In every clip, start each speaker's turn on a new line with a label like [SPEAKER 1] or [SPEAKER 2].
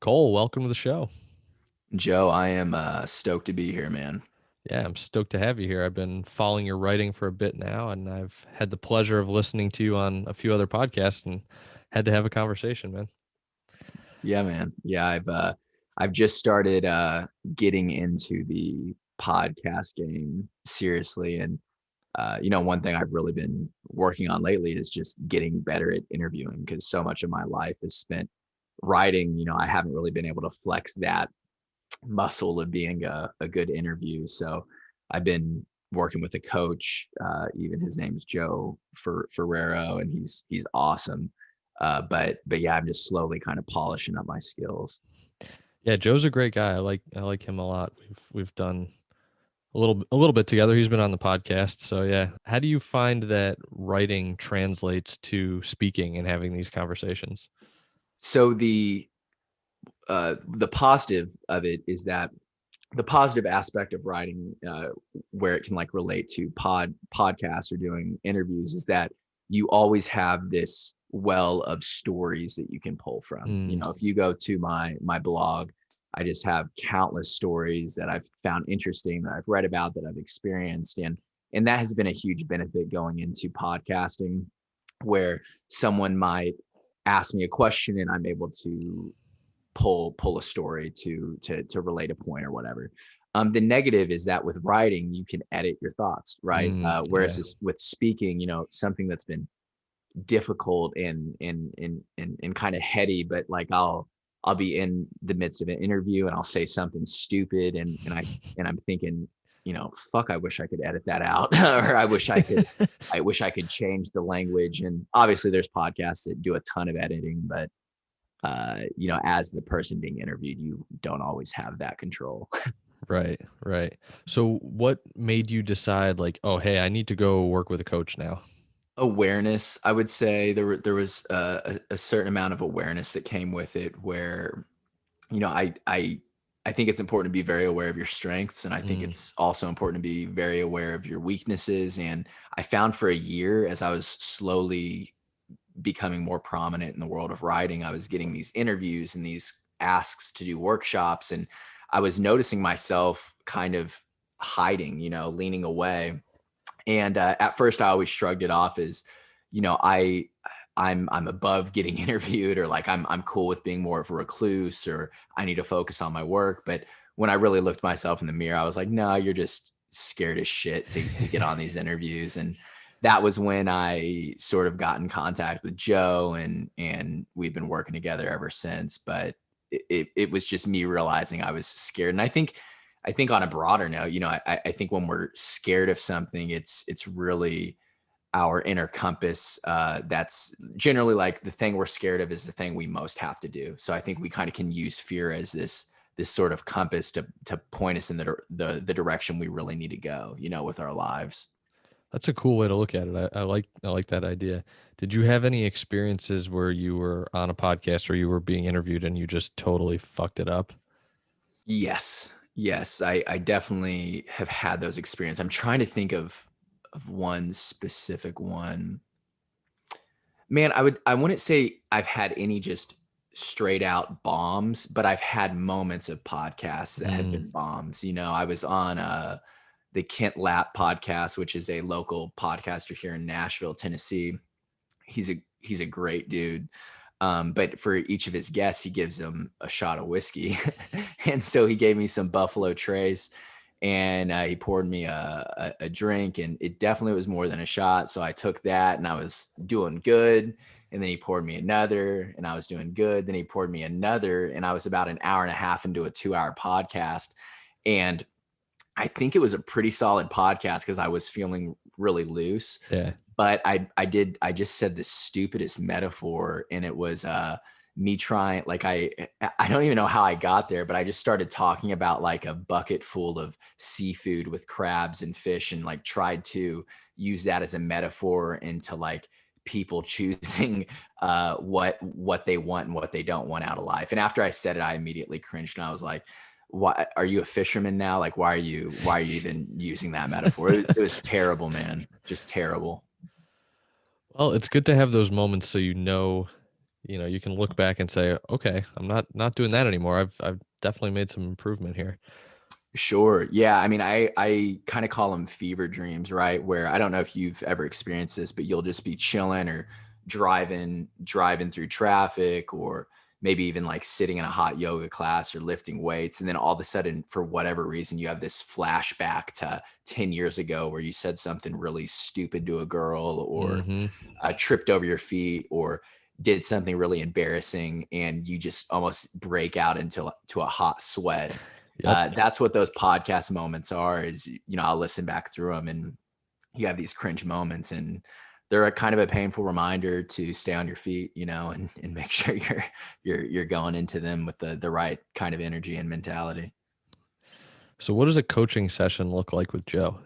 [SPEAKER 1] Cole, welcome to the show.
[SPEAKER 2] Joe, I am stoked to be here, man.
[SPEAKER 1] Yeah, I'm stoked to have you here. I've been following your writing for a bit now, and I've had the pleasure of listening to you on a few other podcasts and had to have a conversation, man.
[SPEAKER 2] Yeah, man. Yeah, I've just started getting into the podcast game seriously, and one thing I've really been working on lately is just getting better at interviewing because so much of my life is spent writing. I haven't really been able to flex that muscle of being a good interview. So I've been working with a coach. Even his name's Joe Ferrero, and he's awesome. But yeah, I'm just slowly kind of polishing up my skills.
[SPEAKER 1] Yeah, Joe's a great guy. I like him a lot. We've done a little bit together. He's been on the podcast. So yeah. How do you find that writing translates to speaking and having these conversations?
[SPEAKER 2] So the positive of it is that the positive aspect of writing, where it can like relate to podcasts or doing interviews, is that you always have this well of stories that you can pull from.
[SPEAKER 1] Mm,
[SPEAKER 2] If you go to my blog, I just have countless stories that I've found interesting, that I've read about, that I've experienced, and that has been a huge benefit going into podcasting, where someone might ask me a question and I'm able to pull a story to relate a point or whatever. The negative is that with writing, you can edit your thoughts, right? Whereas
[SPEAKER 1] yeah.
[SPEAKER 2] this, with speaking, something that's been difficult and kind of heady, but like I'll be in the midst of an interview and I'll say something stupid and I'm thinking, fuck, I wish I could edit that out, or I wish I could change the language. And obviously, there's podcasts that do a ton of editing, but as the person being interviewed, you don't always have that control.
[SPEAKER 1] Right, right. So what made you decide like, oh, hey, I need to go work with a coach now?
[SPEAKER 2] Awareness, I would say there was a certain amount of awareness that came with it, where I think it's important to be very aware of your strengths, and I think
[SPEAKER 1] Mm,
[SPEAKER 2] it's also important to be very aware of your weaknesses. And I found for a year, as I was slowly becoming more prominent in the world of writing, I was getting these interviews and these asks to do workshops, and I was noticing myself kind of hiding, leaning away. And at first, I always shrugged it off as, I'm above getting interviewed, or like I'm cool with being more of a recluse, or I need to focus on my work. But when I really looked myself in the mirror, I was like, no, you're just scared as shit to get on these interviews. And that was when I sort of got in contact with Joe, and we've been working together ever since. But it was just me realizing I was scared. And I think on a broader note, I think when we're scared of something, it's really our inner compass. That's generally like the thing we're scared of is the thing we most have to do. So I think we kind of can use fear as this sort of compass to point us in the direction we really need to go, with our lives.
[SPEAKER 1] that's a cool way to look at it. I like that idea. Did you have any experiences where you were on a podcast or you were being interviewed and you just totally fucked it up?
[SPEAKER 2] Yes. Yes. I definitely have had those experiences. I'm trying to think of one specific one. Man, I wouldn't say I've had any just straight out bombs, but I've had moments of podcasts that have
[SPEAKER 1] Mm,
[SPEAKER 2] been bombs. I was on the Kent Lapp podcast, which is a local podcaster here in Nashville, Tennessee. He's a great dude. But for each of his guests, he gives them a shot of whiskey. And so he gave me some Buffalo Trace, and he poured me a drink, and it definitely was more than a shot. So I took that and I was doing good. And then he poured me another and I was doing good. Then he poured me another, and I was about an hour and a half into a 2-hour podcast. And I think it was a pretty solid podcast because I was feeling really loose.
[SPEAKER 1] yeah.
[SPEAKER 2] But I just said the stupidest metaphor, and it was me trying, like, I don't even know how I got there, but I just started talking about like a bucket full of seafood with crabs and fish, and like tried to use that as a metaphor into like people choosing what they want and what they don't want out of life. And after I said it, I immediately cringed, and I was like, why are you a fisherman now? Like, why are you even using that metaphor? It was terrible, man. Just terrible.
[SPEAKER 1] Well, it's good to have those moments so you know you can look back and say, okay, I'm not doing that anymore. I've definitely made some improvement here.
[SPEAKER 2] Sure. Yeah. I mean, I kind of call them fever dreams, right? Where I don't know if you've ever experienced this, but you'll just be chilling or driving through traffic, or maybe even like sitting in a hot yoga class or lifting weights. And then all of a sudden, for whatever reason, you have this flashback to 10 years ago where you said something really stupid to a girl, or
[SPEAKER 1] Hmm.
[SPEAKER 2] tripped over your feet, or did something really embarrassing, and you just almost break out to a hot sweat.
[SPEAKER 1] Yep.
[SPEAKER 2] That's what those podcast moments are. Is, I'll listen back through them, and you have these cringe moments, and they're a kind of a painful reminder to stay on your feet, and make sure you're going into them with the right kind of energy and mentality.
[SPEAKER 1] So what does a coaching session look like with Joe?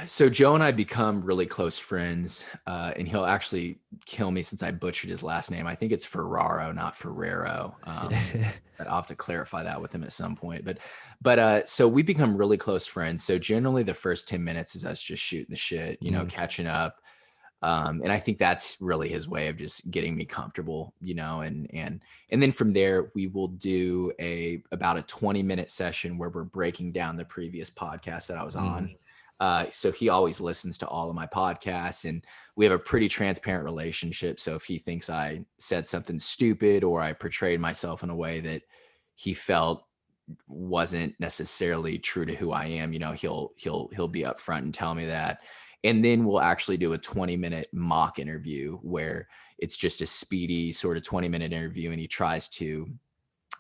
[SPEAKER 2] So Joe and I become really close friends, and he'll actually kill me since I butchered his last name. I think it's Ferraro, not Ferrero. But I'll have to clarify that with him at some point. But so we become really close friends. So generally the first 10 minutes is us just shooting the shit,
[SPEAKER 1] Mm.
[SPEAKER 2] catching up. And I think that's really his way of just getting me comfortable, and then from there we will do about a 20-minute session where we're breaking down the previous podcast that I was on.
[SPEAKER 1] Mm.
[SPEAKER 2] So he always listens to all of my podcasts, and we have a pretty transparent relationship. So if he thinks I said something stupid, or I portrayed myself in a way that he felt wasn't necessarily true to who I am, he'll be upfront and tell me that. And then we'll actually do a 20-minute mock interview where it's just a speedy sort of 20-minute interview, and he tries to,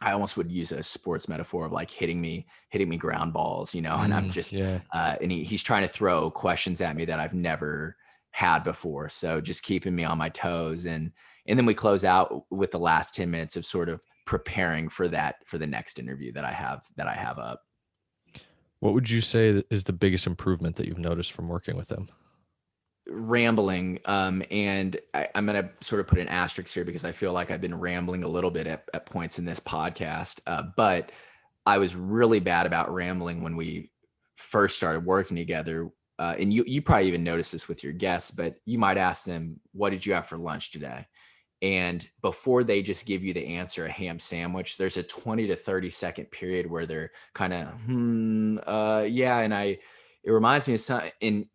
[SPEAKER 2] I almost would use a sports metaphor of like hitting me ground balls, and I'm just,
[SPEAKER 1] Yeah.
[SPEAKER 2] and he's trying to throw questions at me that I've never had before. So just keeping me on my toes. And then we close out with the last 10 minutes of sort of preparing for the next interview that I have up.
[SPEAKER 1] What would you say is the biggest improvement that you've noticed from working with him?
[SPEAKER 2] Rambling. And I'm going to sort of put an asterisk here because I feel like I've been rambling a little bit at points in this podcast. But I was really bad about rambling when we first started working together. And you probably even noticed this with your guests, but you might ask them, what did you have for lunch today? And before they just give you the answer, a ham sandwich, there's a 20 to 30-second period where they're kind of, yeah. And it reminds me of something, and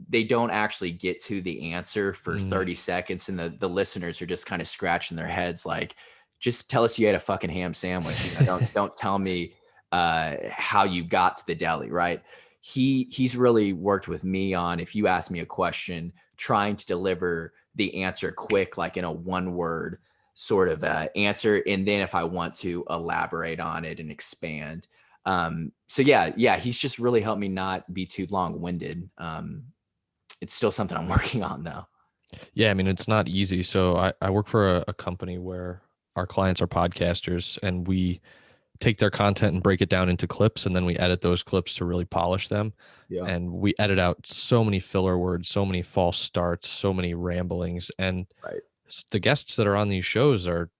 [SPEAKER 2] they don't actually get to the answer for 30 seconds. And the listeners are just kind of scratching their heads like, just tell us you had a fucking ham sandwich. Don't tell me how you got to the deli, right? He's really worked with me on, if you ask me a question, trying to deliver the answer quick, like in a one word sort of answer. And then if I want to elaborate on it and expand. So yeah, he's just really helped me not be too long winded. It's still something I'm working on though.
[SPEAKER 1] Yeah, I mean, it's not easy. So I work for a company where our clients are podcasters, and we take their content and break it down into clips, and then we edit those clips to really polish them.
[SPEAKER 2] Yeah.
[SPEAKER 1] And we edit out so many filler words, so many false starts, so many ramblings. And
[SPEAKER 2] Right.
[SPEAKER 1] the guests that are on these shows are,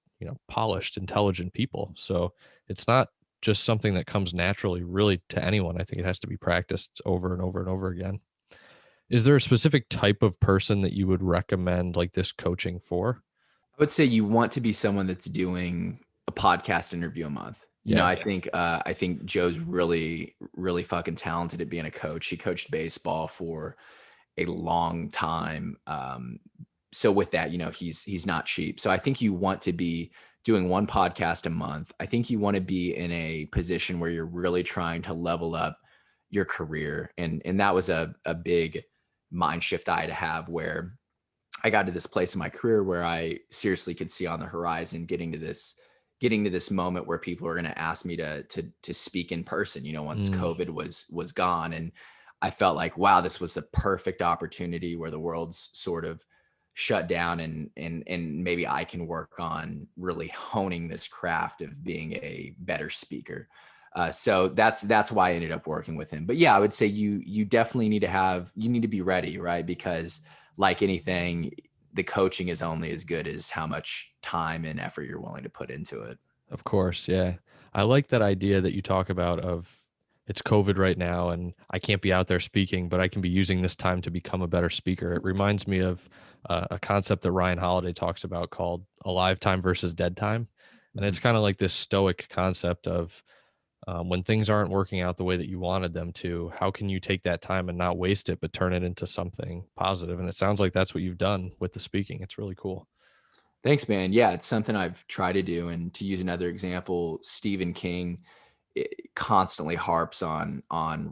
[SPEAKER 1] polished, intelligent people. So it's not just something that comes naturally really to anyone. I think it has to be practiced over and over and over again. Is there a specific type of person that you would recommend like this coaching for?
[SPEAKER 2] I would say you want to be someone that's doing a podcast interview a month.
[SPEAKER 1] Yeah.
[SPEAKER 2] I think Joe's really, really fucking talented at being a coach. He coached baseball for a long time. So with that, he's not cheap. So I think you want to be doing one podcast a month. I think you want to be in a position where you're really trying to level up your career. And that was a big mind shift I had to have, where I got to this place in my career where I seriously could see on the horizon getting to this moment where people are going to ask me to speak in person, once COVID was gone. And I felt like, wow, this was the perfect opportunity where the world's sort of shut down, and maybe I can work on really honing this craft of being a better speaker. So that's why I ended up working with him. But yeah, I would say you definitely need to be ready, right? Because like anything, the coaching is only as good as how much time and effort you're willing to put into it.
[SPEAKER 1] Of course. Yeah. I like that idea that you talk about of it's COVID right now and I can't be out there speaking, but I can be using this time to become a better speaker. It reminds me of a concept that Ryan Holiday talks about called alive time versus dead time. And it's kind of like this stoic concept of when things aren't working out the way that you wanted them to, how can you take that time and not waste it, but turn it into something positive? And it sounds like that's what you've done with the speaking. It's really cool.
[SPEAKER 2] Thanks, man. Yeah, it's something I've tried to do. And to use another example, Stephen King constantly harps on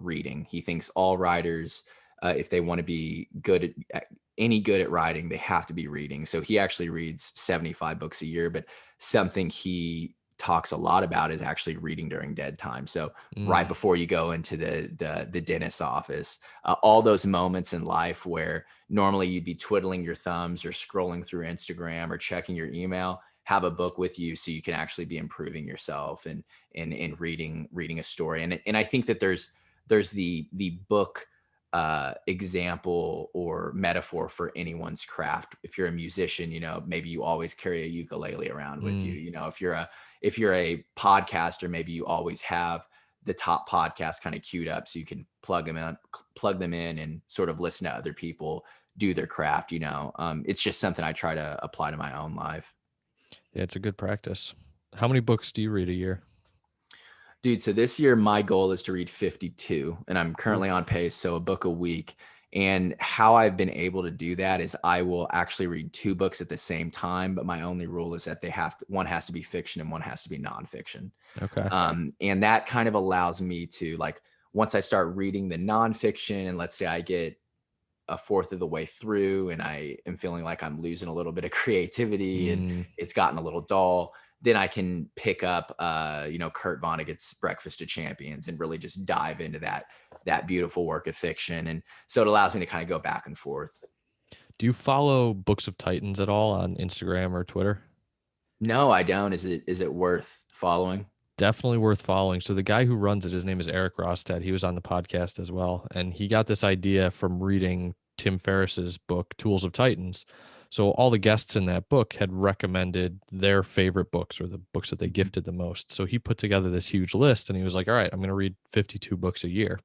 [SPEAKER 2] reading. He thinks all writers, if they want to be good at any good at writing, they have to be reading. So he actually reads 75 books a year, but something he talks a lot about is actually reading during dead time. So right
[SPEAKER 1] Mm.
[SPEAKER 2] before you go into the dentist's office, all those moments in life where normally you'd be twiddling your thumbs or scrolling through Instagram or checking your email, have a book with you so you can actually be improving yourself and reading a story. And I think that there's the book example or metaphor for anyone's craft. If you're a musician, maybe you always carry a ukulele around with you.
[SPEAKER 1] Mm.
[SPEAKER 2] If you're a podcaster, maybe you always have the top podcast kind of queued up so you can plug them in and sort of listen to other people do their craft. It's just something I try to apply to my own life.
[SPEAKER 1] Yeah, it's a good practice. How many books do you read a year?
[SPEAKER 2] Dude, so this year my goal is to read 52 and I'm currently on
[SPEAKER 1] Oof.
[SPEAKER 2] pace, so a book a week. And how I've been able to do that is I will actually read two books at the same time, but my only rule is that one has to be fiction and one has to be nonfiction.
[SPEAKER 1] Okay.
[SPEAKER 2] And that kind of allows me to, like, once I start reading the nonfiction and let's say I get a fourth of the way through and I am feeling like I'm losing a little bit of creativity and
[SPEAKER 1] Mm.
[SPEAKER 2] it's gotten a little dull, then I can pick up, Kurt Vonnegut's Breakfast of Champions and really just dive into that beautiful work of fiction. And so it allows me to kind of go back and forth.
[SPEAKER 1] Do you follow Books of Titans at all on Instagram or Twitter?
[SPEAKER 2] No, I don't. Is it worth following?
[SPEAKER 1] Definitely worth following. So the guy who runs it, his name is Eric Rostad. He was on the podcast as well, and he got this idea from reading Tim Ferriss's book Tools of Titans. So all the guests in that book had recommended their favorite books or the books that they gifted the most. So he put together this huge list and he was like, "All right, I'm going to read 52 books a year."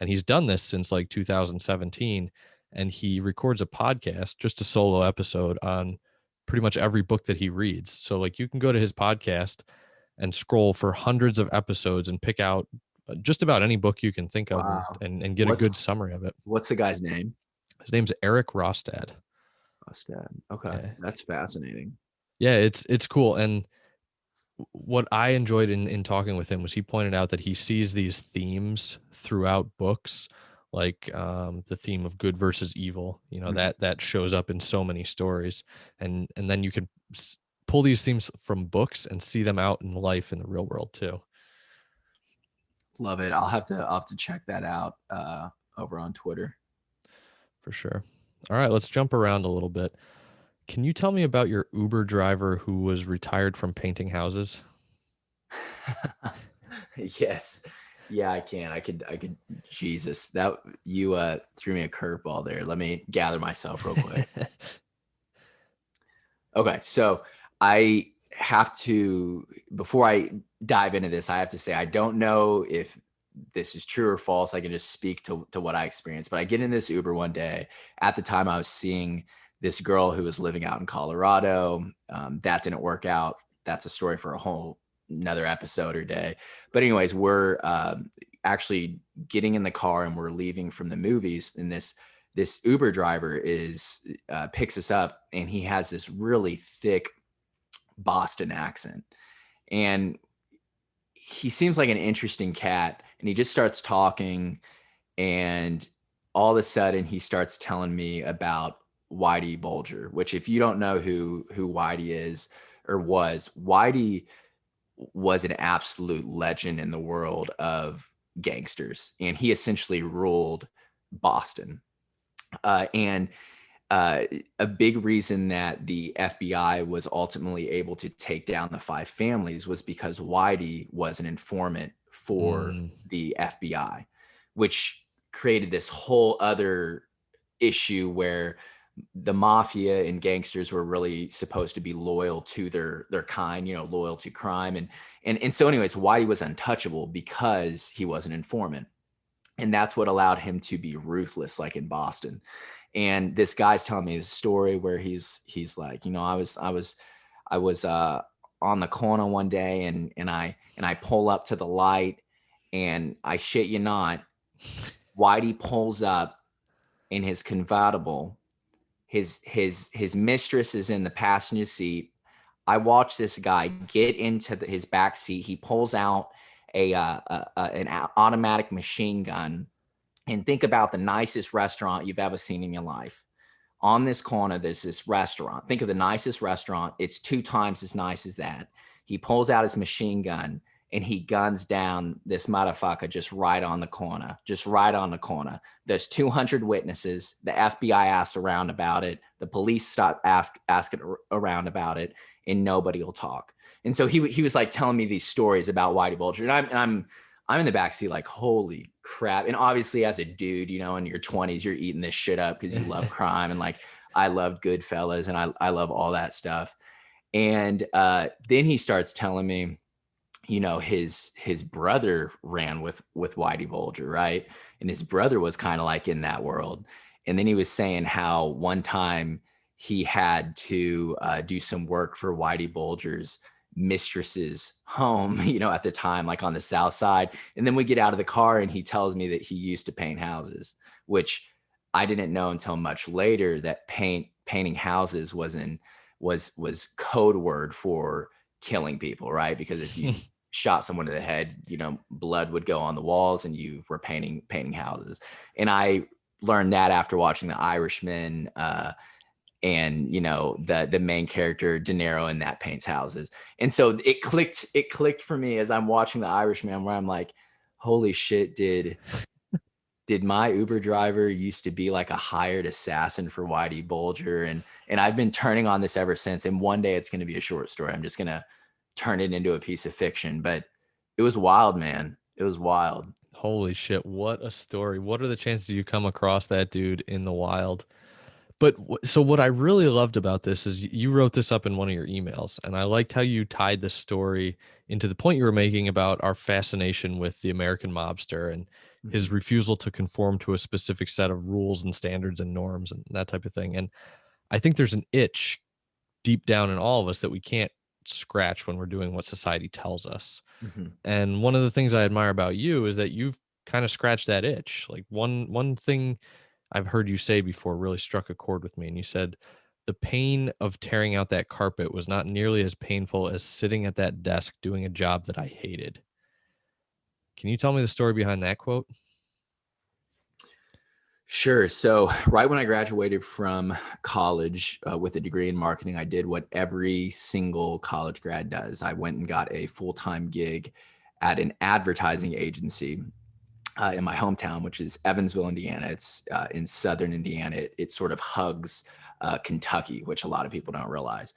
[SPEAKER 1] And he's done this since like 2017, and he records a podcast, just a solo episode on pretty much every book that he reads. So like you can go to his podcast and scroll for hundreds of episodes and pick out just about any book you can think of
[SPEAKER 2] Wow.
[SPEAKER 1] and get a good summary of it.
[SPEAKER 2] What's the guy's name?
[SPEAKER 1] His name's Eric Rostad.
[SPEAKER 2] Rostad. Okay.
[SPEAKER 1] Yeah.
[SPEAKER 2] That's fascinating.
[SPEAKER 1] Yeah, it's cool. And what I enjoyed in talking with him was he pointed out that he sees these themes throughout books, like the theme of good versus evil. That shows up in so many stories, and then you can pull these themes from books and see them out in life in the real world too.
[SPEAKER 2] Love it. I'll have to check that out over on Twitter.
[SPEAKER 1] For sure. All right, let's jump around a little bit. Can you tell me about your Uber driver who was retired from painting houses?
[SPEAKER 2] Yes. Yeah, I can. I could. Jesus, that you threw me a curveball there. Let me gather myself real quick. Okay, so I have to, before I dive into this, I have to say I don't know if this is true or false. I can just speak to what I experienced. But I get in this Uber one day. At the time, I was seeing this girl who was living out in Colorado. That didn't work out. That's a story for a whole another episode or day. But anyways, we're actually getting in the car and we're leaving from the movies. And this Uber driver picks us up, and he has this really thick Boston accent. And he seems like an interesting cat, and he just starts talking, and all of a sudden he starts telling me about Whitey Bulger, which, if you don't know who Whitey is or Whitey was an absolute legend in the world of gangsters, and he essentially ruled Boston. And a big reason that the FBI was ultimately able to take down the five families was because Whitey was an informant for
[SPEAKER 1] Mm.
[SPEAKER 2] the FBI, which created this whole other issue where the mafia and gangsters were really supposed to be loyal to their kind, loyal to crime. And so anyways, Whitey was untouchable because he was an informant. And that's what allowed him to be ruthless, like in Boston. And this guy's telling me his story where he's like, I was on the corner one day, and I pull up to the light, and I shit you not, Whitey pulls up in his convertible. His mistress is in the passenger seat. I watch this guy get into his back seat. He pulls out an automatic machine gun, and think about the nicest restaurant you've ever seen in your life. On this corner, there's this restaurant. Think of the nicest restaurant. It's 2 times as nice as that. He pulls out his machine gun and he guns down this motherfucker just right on the corner, There's 200 witnesses. The FBI asked around about it. The police stopped asking around about it, and nobody will talk. And so he was like telling me these stories about Whitey Bulger, and I'm in the backseat like, holy crap. And obviously as a dude, in your 20s, you're eating this shit up because you love crime. And like, I loved Goodfellas, and I love all that stuff. And then he starts telling me, his brother ran with Whitey Bulger, right? And his brother was kind of like in that world. And then he was saying how one time he had to do some work for Whitey Bulger's mistress's home, at the time, like on the South Side. And then we get out of the car and he tells me that he used to paint houses, which I didn't know until much later, that painting houses was code word for killing people, right? Because if you shot someone in the head, blood would go on the walls, and you were painting houses. And I learned that after watching The Irishman, and the main character De Niro in that paints houses. And so it clicked for me as I'm watching The Irishman, where I'm like, holy shit, did my Uber driver used to be like a hired assassin for Whitey Bulger? And I've been turning on this ever since. And one day it's going to be a short story. I'm just going to turn it into a piece of fiction. But it was wild, man. It was wild.
[SPEAKER 1] Holy shit. What a story. What are the chances you come across that dude in the wild? But so what I really loved about this is you wrote this up in one of your emails, and I liked how you tied the story into the point you were making about our fascination with the American mobster and his refusal to conform to a specific set of rules and standards and norms and that type of thing. And I think there's an itch deep down in all of us that we can't scratch when we're doing what society tells us.
[SPEAKER 2] Mm-hmm.
[SPEAKER 1] And one of the things I admire about you is that you've kind of scratched that itch. Like one thing I've heard you say before really struck a chord with me. And you said, the pain of tearing out that carpet was not nearly as painful as sitting at that desk doing a job that I hated. Can you tell me the story behind that quote?
[SPEAKER 2] Sure. So right when I graduated from college with a degree in marketing, I did what every single college grad does. I went and got a full-time gig at an advertising agency in my hometown, which is Evansville, Indiana. It's in southern Indiana. It sort of hugs Kentucky, which a lot of people don't realize.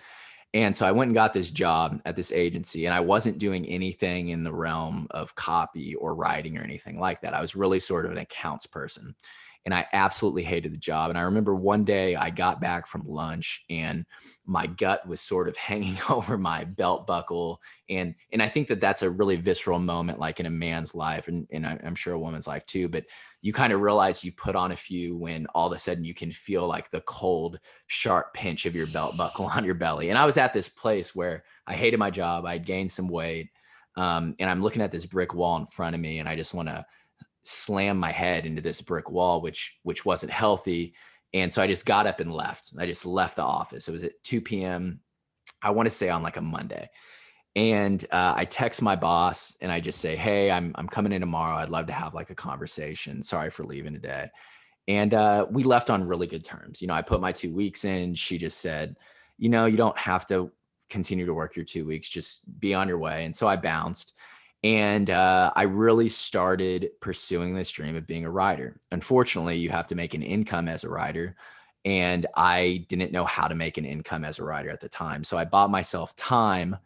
[SPEAKER 2] And so I went and got this job at this agency, and I wasn't doing anything in the realm of copy or writing or anything like that. I was really sort of an accounts person, and I absolutely hated the job. And I remember one day I got back from lunch, and my gut was sort of hanging over my belt buckle. And I think that that's a really visceral moment, like in a man's life, and I'm sure a woman's life too. But you kind of realize you put on a few when all of a sudden you can feel like the cold, sharp pinch of your belt buckle on your belly. And I was at this place where I hated my job. I'd gained some weight. And I'm looking at this brick wall in front of me, and I just want to slam my head into this brick wall, which wasn't healthy. And so I just got up and left. I just left the office. It was at 2 p.m. I want to say on like a Monday. And I text my boss and I just say, hey, I'm coming in tomorrow. I'd love to have like a conversation. Sorry for leaving today. And we left on really good terms. I put my 2 weeks in. She just said, you don't have to continue to work your 2 weeks. Just be on your way. And so I bounced. And I really started pursuing this dream of being a writer. Unfortunately, you have to make an income as a writer. And I didn't know how to make an income as a writer at the time. So I bought myself time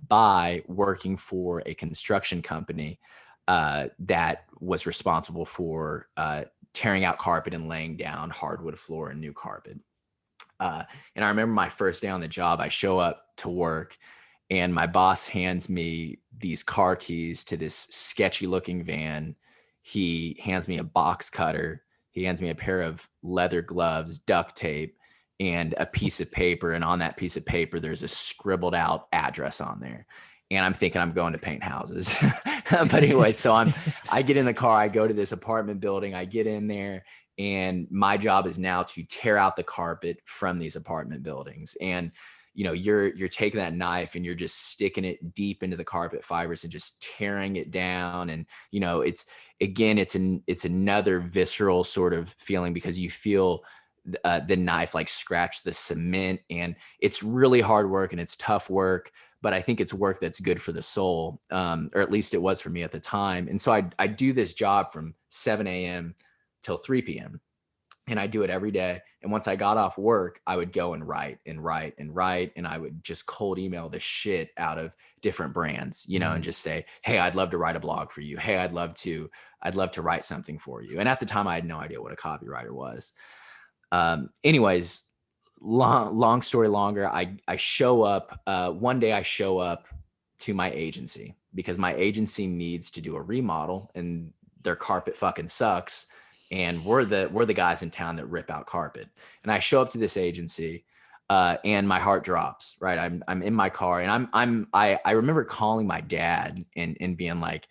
[SPEAKER 2] by working for a construction company that was responsible for tearing out carpet and laying down hardwood floor and new carpet. And I remember my first day on the job, I show up to work and my boss hands me these car keys to this sketchy looking van. He hands me a box cutter. He hands me a pair of leather gloves, duct tape, and a piece of paper. And on that piece of paper, there's a scribbled out address on there. And I'm thinking I'm going to paint houses. But anyway, so I get in the car, I go to this apartment building, I get in there, and my job is now to tear out the carpet from these apartment buildings. And you're taking that knife and you're just sticking it deep into the carpet fibers and just tearing it down. And it's another visceral sort of feeling because you feel the knife like scratch the cement, and it's really hard work and it's tough work. But I think it's work that's good for the soul, or at least it was for me at the time. And so I do this job from 7 a.m. till 3 p.m. And I do it every day. And once I got off work, I would go and write and write and write. And I would just cold email the shit out of different brands, and just say, hey, I'd love to write a blog for you. Hey, I'd love to write something for you. And at the time I had no idea what a copywriter was. Anyways, long story longer, I show up, one day I show up to my agency because my agency needs to do a remodel and their carpet fucking sucks. And we're the guys in town that rip out carpet. And I show up to this agency, and my heart drops, right? I'm in my car and I remember calling my dad and being like,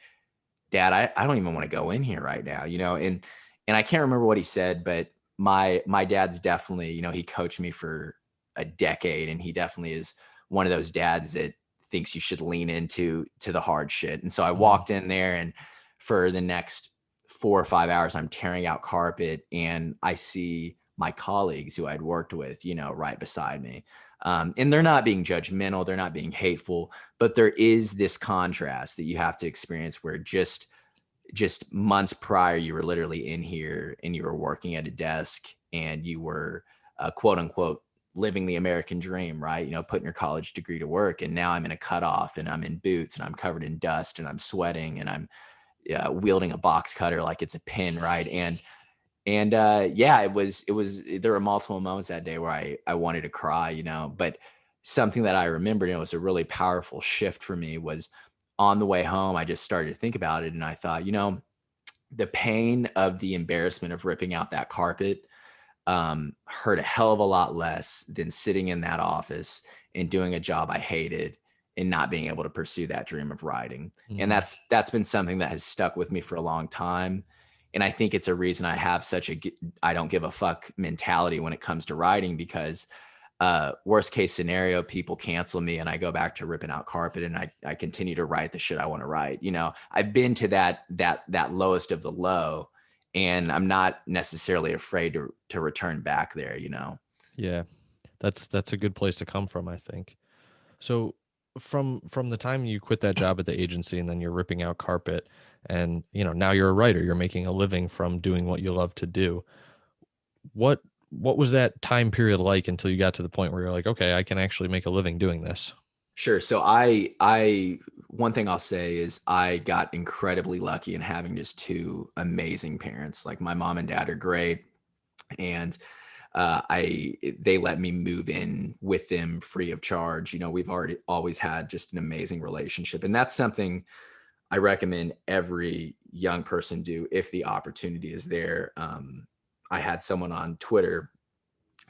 [SPEAKER 2] Dad, I don't even want to go in here right now, and I can't remember what he said, but my dad's definitely, he coached me for a decade, and he definitely is one of those dads that thinks you should lean into the hard shit. And so I walked in there, and for the next 4 or 5 hours, I'm tearing out carpet, and I see my colleagues who I'd worked with, right beside me. And they're not being judgmental, they're not being hateful, but there is this contrast that you have to experience where just months prior, you were literally in here and you were working at a desk and you were quote unquote living the American dream, right? Putting your college degree to work. And now I'm in a cutoff and I'm in boots and I'm covered in dust and I'm sweating and I'm wielding a box cutter like it's a pin, right? And it was there were multiple moments that day where I wanted to cry, but something that I remembered, it was a really powerful shift for me, was on the way home, I just started to think about it. And I thought, the pain of the embarrassment of ripping out that carpet hurt a hell of a lot less than sitting in that office and doing a job I hated and not being able to pursue that dream of writing. And that's been something that has stuck with me for a long time. And I think it's a reason I have such a I don't give a fuck mentality when it comes to writing, because worst case scenario, people cancel me and I go back to ripping out carpet and I continue to write the shit I want to write. I've been to that lowest of the low, and I'm not necessarily afraid to return back there,
[SPEAKER 1] Yeah, that's a good place to come from, I think. So from the time you quit that job at the agency and then you're ripping out carpet and, now you're a writer, you're making a living from doing what you love to do. What was that time period like until you got to the point where you're like, okay, I can actually make a living doing this?
[SPEAKER 2] Sure. So one thing I'll say is I got incredibly lucky in having just two amazing parents. Like, my mom and dad are great. And they let me move in with them free of charge. We've always had just an amazing relationship. And that's something I recommend every young person do if the opportunity is there. I had someone on Twitter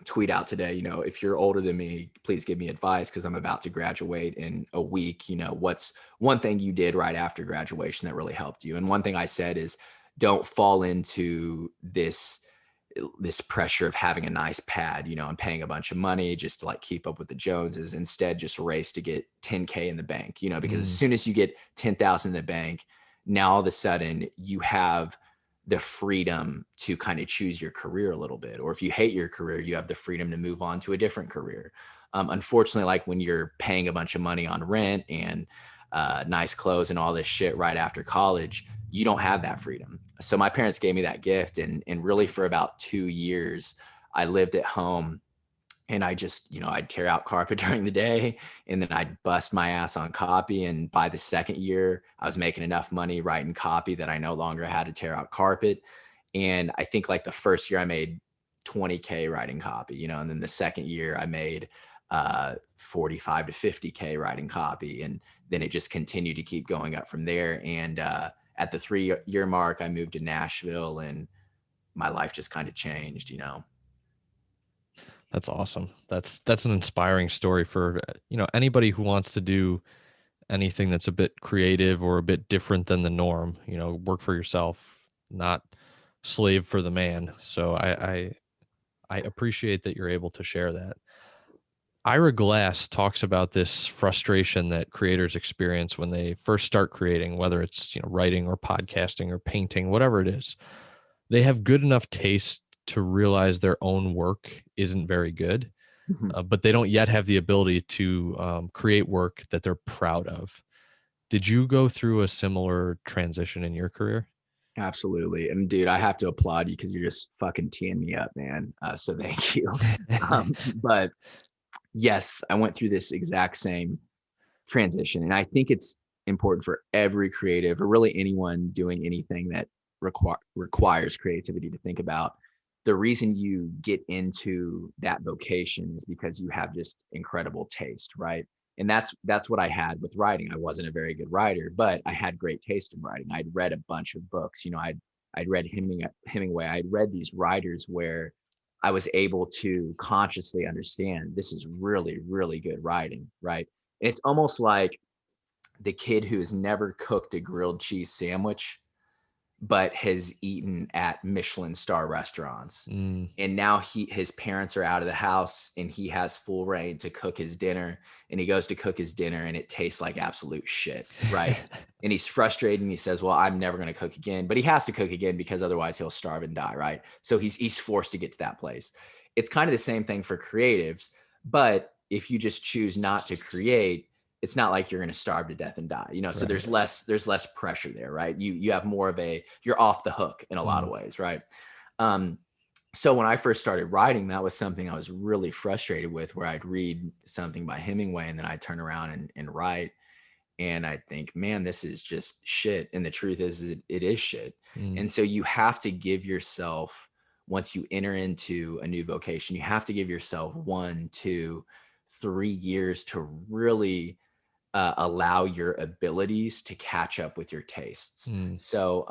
[SPEAKER 2] tweet out today, if you're older than me, please give me advice because I'm about to graduate in a week. What's one thing you did right after graduation that really helped you? And one thing I said is, don't fall into this pressure of having a nice pad, and paying a bunch of money just to like keep up with the Joneses. Instead, just race to get 10K in the bank, because as soon as you get 10,000 in the bank, now all of a sudden you have the freedom to kind of choose your career a little bit. Or if you hate your career, you have the freedom to move on to a different career. Unfortunately, like when you're paying a bunch of money on rent and nice clothes and all this shit right after college, you don't have that freedom. So my parents gave me that gift. And really for about 2 years, I lived at home and I just, I'd tear out carpet during the day and then I'd bust my ass on copy. And by the second year, I was making enough money writing copy that I no longer had to tear out carpet. And I think like the first year I made 20K writing copy, you know, and then the second year I made 45 to 50K writing copy. And then it just continued to keep going up from there. And at the 3 year mark, I moved to Nashville and my life just kind of changed, you know.
[SPEAKER 1] That's awesome. That's an inspiring story for, anybody who wants to do anything that's a bit creative or a bit different than the norm, work for yourself, not slave for the man. So I appreciate that you're able to share that. Ira Glass talks about this frustration that creators experience when they first start creating, whether it's writing or podcasting or painting, whatever it is. They have good enough taste to realize their own work isn't very good, but they don't yet have the ability to create work that they're proud of. Did you go through a similar transition in your career?
[SPEAKER 2] Absolutely. And dude, I have to applaud you because you're just fucking teeing me up, man. So thank you. But yes, I went through this exact same transition. And I think it's important for every creative or really anyone doing anything that requires creativity to think about. The reason you get into that vocation is because you have just incredible taste, right? And that's what I had with writing. I wasn't a very good writer, but I had great taste in writing. I'd read a bunch of books. You know, I'd read Hemingway. I'd read these writers where I was able to consciously understand this is really, really good writing, right? And it's almost like the kid who has never cooked a grilled cheese sandwich, but has eaten at Michelin star restaurants.
[SPEAKER 1] Mm.
[SPEAKER 2] And now his parents are out of the house and he has full reign to cook his dinner, and he goes to cook his dinner and it tastes like absolute shit. Right. And he's frustrated and he says, well, I'm never going to cook again, but he has to cook again because otherwise he'll starve and die. Right. So he's forced to get to that place. It's kind of the same thing for creatives, but if you just choose not to create, it's not like you're going to starve to death and die, you know? So
[SPEAKER 1] Right.
[SPEAKER 2] there's less pressure there, right? You have more of you're off the hook in a lot of ways. Right. So when I first started writing, that was something I was really frustrated with, where I'd read something by Hemingway and then I'd turn around and write. And I think, man, this is just shit. And the truth is it is shit.
[SPEAKER 1] Mm.
[SPEAKER 2] And so you have to give yourself, once you enter into a new vocation, you have to give yourself 1, 2, 3 years to really allow your abilities to catch up with your tastes.
[SPEAKER 1] Mm.
[SPEAKER 2] So,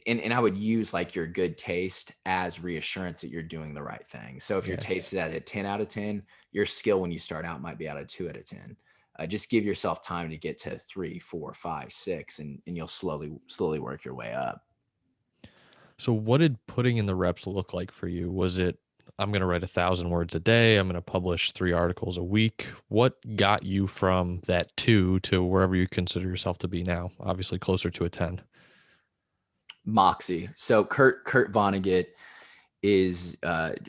[SPEAKER 2] and I would use like your good taste as reassurance that you're doing the right thing. So if your
[SPEAKER 1] Yeah.
[SPEAKER 2] taste is at a 10 out of 10, your skill when you start out might be at a 2 out of 10. Just give yourself time to get to 3, 4, 5, 6, and you'll slowly work your way up.
[SPEAKER 1] So what did putting in the reps look like for you? Was it, I'm going to write 1,000 words a day, I'm going to publish 3 articles a week? What got you from that 2 to wherever you consider yourself to be now? Obviously closer to a 10.
[SPEAKER 2] Moxie. So Kurt Vonnegut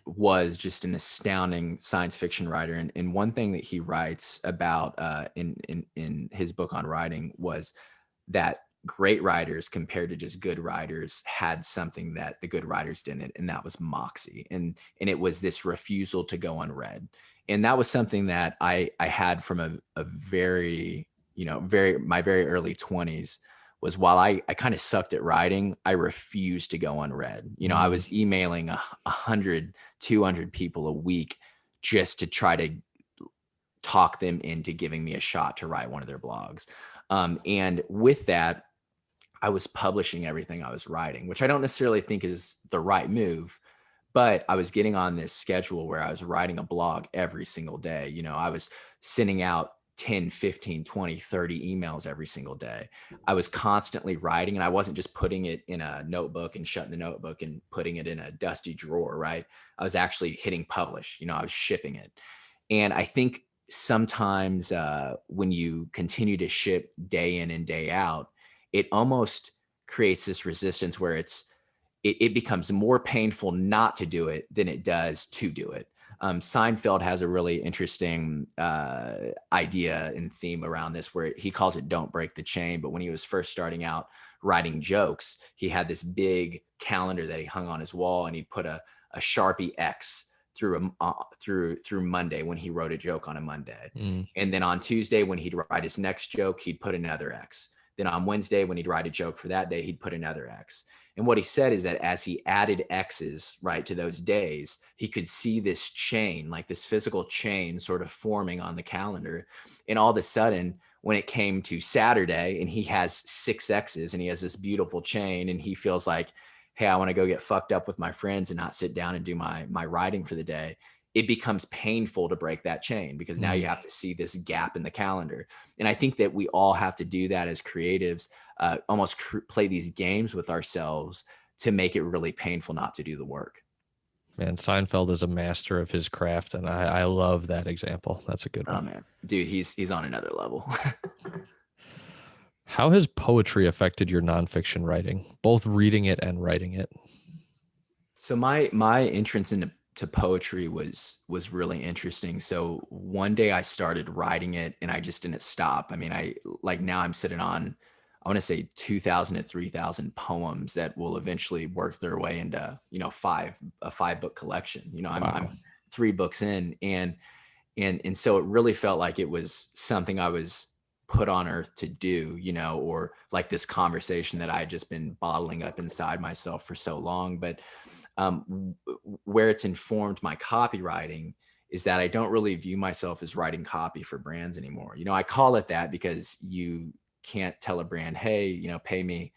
[SPEAKER 2] was just an astounding science fiction writer. And one thing that he writes about in his book on writing was that great writers compared to just good writers had something that the good writers didn't, and that was moxie. And it was this refusal to go unread. And that was something that I had from a very, my very early 20s, was while I kind of sucked at writing, I refused to go unread. I was emailing 100, 200 people a week just to try to talk them into giving me a shot to write one of their blogs. And with that, I was publishing everything I was writing, which I don't necessarily think is the right move, but I was getting on this schedule where I was writing a blog every single day. I was sending out 10, 15, 20, 30 emails every single day. I was constantly writing, and I wasn't just putting it in a notebook and shutting the notebook and putting it in a dusty drawer, right? I was actually hitting publish, I was shipping it. And I think sometimes when you continue to ship day in and day out, it almost creates this resistance where it becomes more painful not to do it than it does to do it. Seinfeld has a really interesting idea and theme around this, where he calls it "don't break the chain." But when he was first starting out writing jokes, he had this big calendar that he hung on his wall, and he'd put a Sharpie X through Monday when he wrote a joke on a Monday. And then on Tuesday, when he'd write his next joke, he'd put another X. Then on Wednesday, when he'd write a joke for that day, he'd put another X. And what he said is that as he added X's, right, to those days, he could see this chain, like this physical chain sort of forming on the calendar. And all of a sudden, when it came to Saturday and he has 6 X's and he has this beautiful chain and he feels like, hey, I want to go get fucked up with my friends and not sit down and do my writing for the day, it becomes painful to break that chain because now you have to see this gap in the calendar. And I think that we all have to do that as creatives, almost play these games with ourselves to make it really painful not to do the work.
[SPEAKER 1] Man, Seinfeld is a master of his craft, and I love that example. That's a good one.
[SPEAKER 2] Oh man, dude, he's on another level.
[SPEAKER 1] How has poetry affected your nonfiction writing, both reading it and writing it?
[SPEAKER 2] So my entrance into poetry was really interesting. So one day I started writing it and I just didn't stop. I mean, now I'm sitting on, I want to say 2,000 to 3,000 poems that will eventually work their way into, a 5-book collection. I'm 3 books in, and so it really felt like it was something I was put on earth to do, or like this conversation that I had just been bottling up inside myself for so long. But where it's informed my copywriting is that I don't really view myself as writing copy for brands anymore. I call it that because you can't tell a brand, hey, pay me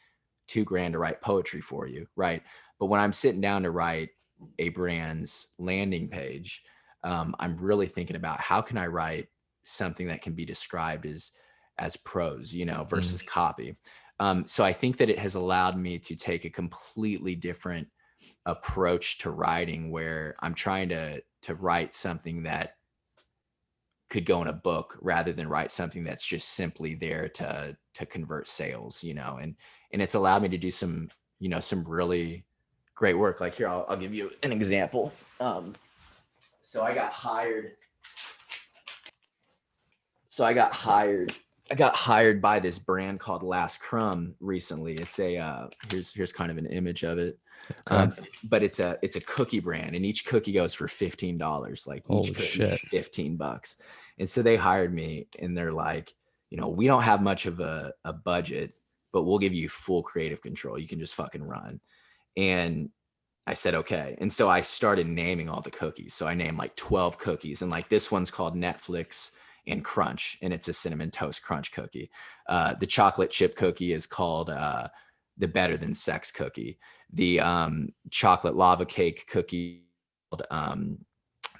[SPEAKER 2] $2,000 to write poetry for you, right? But when I'm sitting down to write a brand's landing page, I'm really thinking about how can I write something that can be described as prose, versus copy. So I think that it has allowed me to take a completely different approach to writing, where I'm trying to write something that could go in a book rather than write something that's just simply there to convert sales, and it's allowed me to do some really great work. Like here, I'll give you an example. So I got hired by this brand called Last Crumb recently. It's here's kind of an image of it. But it's a cookie brand, and each cookie goes for $15. Like each cookie is $15. And so they hired me, and they're like, we don't have much of a budget, but we'll give you full creative control. You can just fucking run. And I said, okay. And so I started naming all the cookies. So I named like 12 cookies, and like this one's called Netflix and Crunch, and it's a cinnamon toast crunch cookie. The chocolate chip cookie is called the Better Than Sex cookie. The chocolate lava cake cookie,